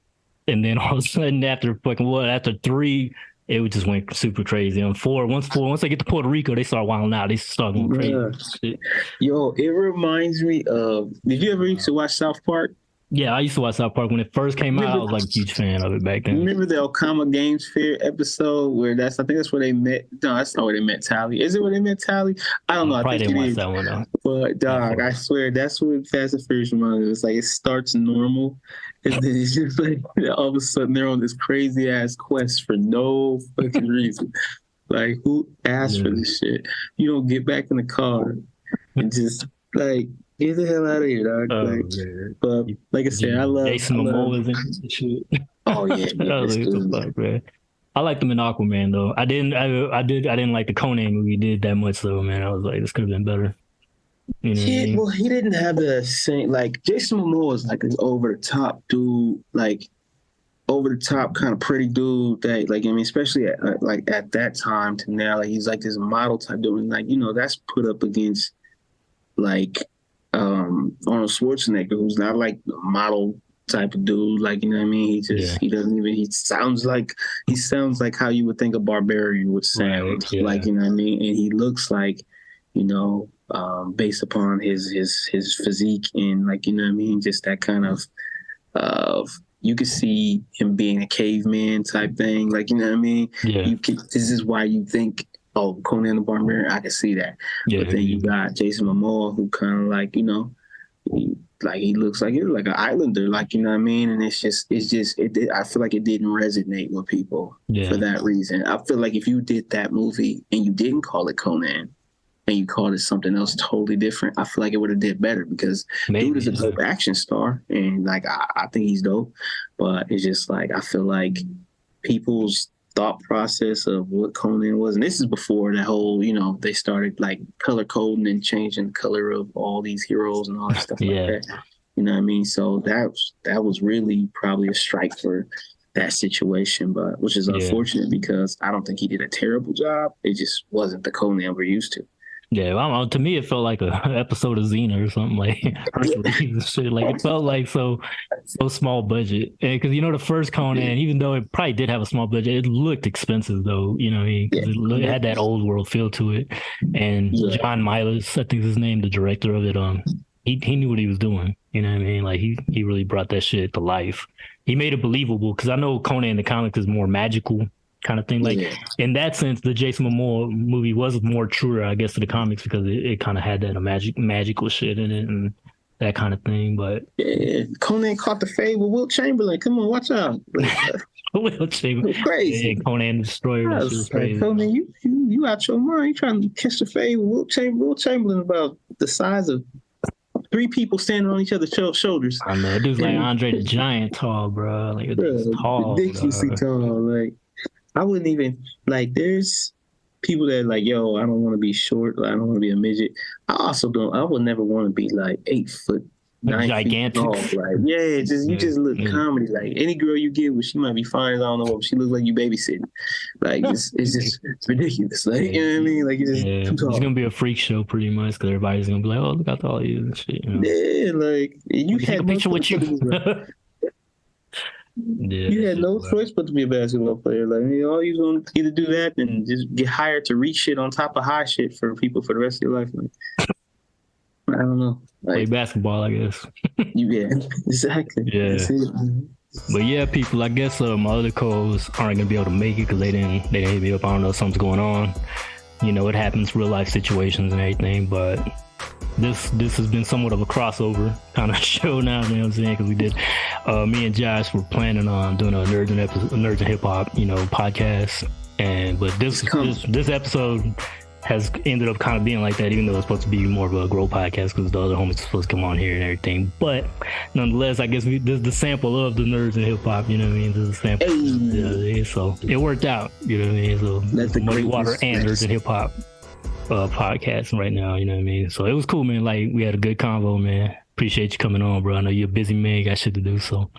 And then all of a sudden after 3, it just went super crazy. On 4, once they get to Puerto Rico, they start wilding out. They start going crazy. Yo, it reminds me of, did you ever used to watch South Park? Yeah, I used to watch South Park when it first came out. I was like a huge fan of it back then. Remember the Okama Games Fair episode where I think that's where they met. No, that's not where they met Tally. Is it where they met Tally? I don't know. Probably I think didn't it watch is. that one though. But dog, I swear that's what Fast and Furious reminds me. It's like it starts normal, and then it's just like all of a sudden they're on this crazy ass quest for no fucking reason. Like, who asked for this shit? You don't get back in the car and just like get the hell out of here, dog. But like I said, I love Jason Momoa is in this shit. Oh yeah, man. I liked him in Aquaman though. I didn't like the Conan movie did that much though, man. I was like, this could have been better. You know what I mean? Well, he didn't have the same like Jason Momoa is like an over the top dude, like over the top kind of pretty dude that like I mean, especially at that time to now, like he's like this model type dude, like that's put up against like Arnold Schwarzenegger, who's not like a model type of dude, like he he sounds like how you would think a barbarian would sound, like and he looks like based upon his physique and like just that kind of you could see him being a caveman type thing, like this is why you think, oh, Conan the Barbarian, I can see that. But then you got Jason Momoa, who kind of like, he looks like an islander, like, and I feel like it didn't resonate with people for that reason. I feel like if you did that movie and you didn't call it Conan and you called it something else totally different, I feel like it would have did better because dude is a dope action star and like, I think he's dope, but it's just like, I feel like people's thought process of what Conan was, and this is before that whole, they started like color coding and changing the color of all these heroes and all that stuff like that. So that was really probably a strike for that situation, but which is unfortunate because I don't think he did a terrible job. It just wasn't the Conan we're used to. Yeah, well, to me, it felt like an episode of Xena or something like shit. Like it felt like so small budget. Because the first Conan, even though it probably did have a small budget, it looked expensive though. It had that old world feel to it. And John Milas, I think is his name, the director of it. He knew what he was doing. You know what I mean? Like he really brought that shit to life. He made it believable because I know Conan in the comics is more magical kind of thing. Like in that sense, the Jason Momoa movie was more truer, I guess, to the comics because it kind of had that magical shit in it and that kind of thing. But Conan caught the fade with Wilt Chamberlain. Come on, watch out. Wilt Chamberlain, crazy. Yeah, Conan the Destroyer. That shit was crazy. Conan, you out your mind. You trying to catch the fade with Wilt Chamberlain about the size of 3 people standing on each other's shoulders. I know, dude's like Andre the Giant tall, bro. Like it's tall, ridiculously tall. Like I wouldn't even like. There's people that are like, yo, I don't want to be short. Like, I don't want to be a midget. I would never want to be like 8 foot, 9 gigantic. Feet tall. Like, you just look comedy. Like any girl you get with, she might be fine. I don't know what she looks like. You babysitting. Like it's just ridiculous. Like you know what I mean? Like it's just too tall. It's gonna be a freak show pretty much because everybody's gonna be like, oh, look at all you and shit. Yeah, like you take a picture with you. You had no choice but to be a basketball player. Like all you gonna either do that and just get hired to reach shit on top of high shit for people for the rest of your life. Like, I don't know. Like, play basketball, I guess. Exactly. Yeah. That's it. But yeah, people, I guess my other co-hosts aren't gonna be able to make it because they didn't hit me up. I don't know if something's going on. It happens, real life situations and everything, but this has been somewhat of a crossover kind of show now, you know what I'm saying? Because we did, me and Josh were planning on doing a Nerdz and Hip-Hop, podcast. But this episode has ended up kind of being like that, even though it's supposed to be more of a grow podcast because the other homies are supposed to come on here and everything. But nonetheless, I guess this is the sample of the Nerdz and Hip-Hop, you know what I mean? This is a sample. Hey. So it worked out, you know what I mean? So that's the Muddywater and Nerdz and Hip-Hop podcast right now, you know what I mean? So it was cool, man. Like we had a good convo, man. Appreciate you coming on, bro. I know you're a busy man, got shit to do, so.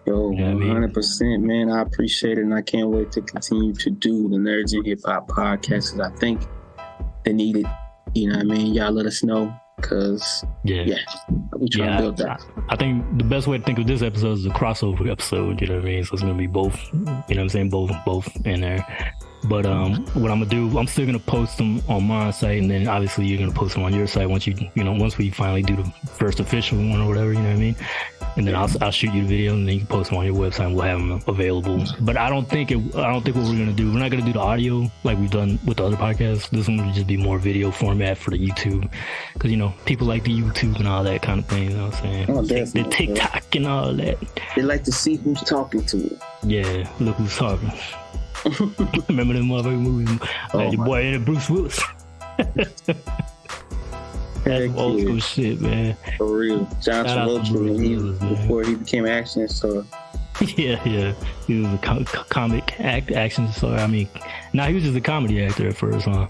Yo, 100%, man. I appreciate it, and I can't wait to continue to do the Nerdz and Hip-Hop podcast because I think they need it. You know what I mean? Y'all let us know because, we trying to build that. I think the best way to think of this episode is a crossover episode, you know what I mean? So it's going to be both, you know what I'm saying? Both in there. But what I'm gonna do, I'm still gonna post them on my site, and then obviously you're gonna post them on your site once once we finally do the first official one or whatever, you know what I mean? And then I'll shoot you the video, and then you can post them on your website, and we'll have them available. But I don't think what we're gonna do. We're not gonna do the audio like we've done with the other podcasts. This one will just be more video format for the YouTube, because people like the YouTube and all that kind of thing. You know what I'm saying? Oh, definitely. The TikTok and all that. They like to see who's talking to it. Yeah, look who's talking. Remember them motherfucking movies? Like your boy in it, Bruce Willis. That's old school shit, man. For real. John Wick, before he became an action star. Yeah. He was a comic action star. I mean, he was just a comedy actor at first, huh?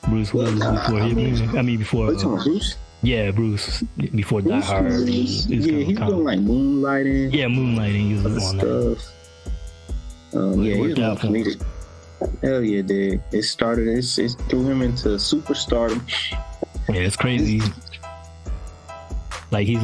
Bruce Willis before Bruce? Yeah, Bruce before Die Hard. He's doing like Moonlighting. Yeah, Moonlighting. He was on that. He was on comedic. Hell yeah, dude. It threw him into superstardom. Yeah, it's crazy. Like he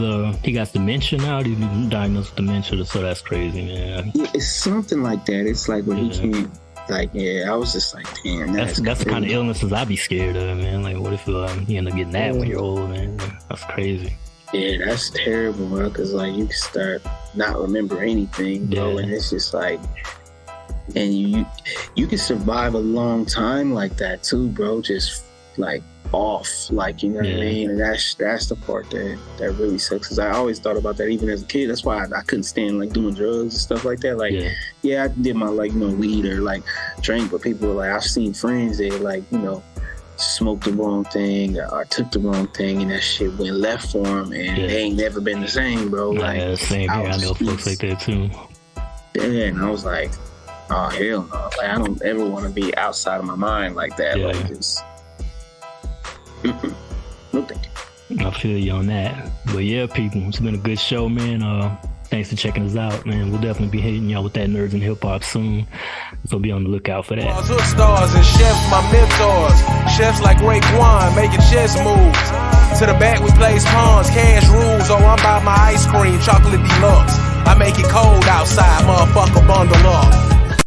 got dementia now. He's been diagnosed with dementia, so that's crazy, man. Yeah, it's something like that. It's like where he can't. Like, yeah, I was just like, damn. That's the kind of illnesses I'd be scared of, man. Like, what if you end up getting that when you're old, man? That's crazy. Yeah, that's terrible, bro. Because like you can start not remember anything, bro, and it's just like. And you can survive a long time like that too, bro. Just like off, like, you know what I mean? And that's the part that really sucks. Cause I always thought about that even as a kid. That's why I couldn't stand like doing drugs and stuff like that. Like, I did my weed or like drink, but people were like, I've seen friends that like, smoked the wrong thing or took the wrong thing, and that shit went left for them, and they ain't never been the same, bro. Like, same here. I know folks like that too. Yeah, and I was like, oh hell no! Like, I don't ever want to be outside of my mind like that. Yeah. Like, just no thank you. I feel you on that. But yeah, people, it's been a good show, man. Thanks for checking us out, man. We'll definitely be hitting y'all with that Nerds and Hip Hop soon, so be on the lookout for that. Hood stars and chefs, my mentors. Chefs like Ray Kwan making chess moves. To the back we place pawns, cash rules. Oh, I'm by my ice cream, chocolate deluxe. I make it cold outside, motherfucker, bundle up.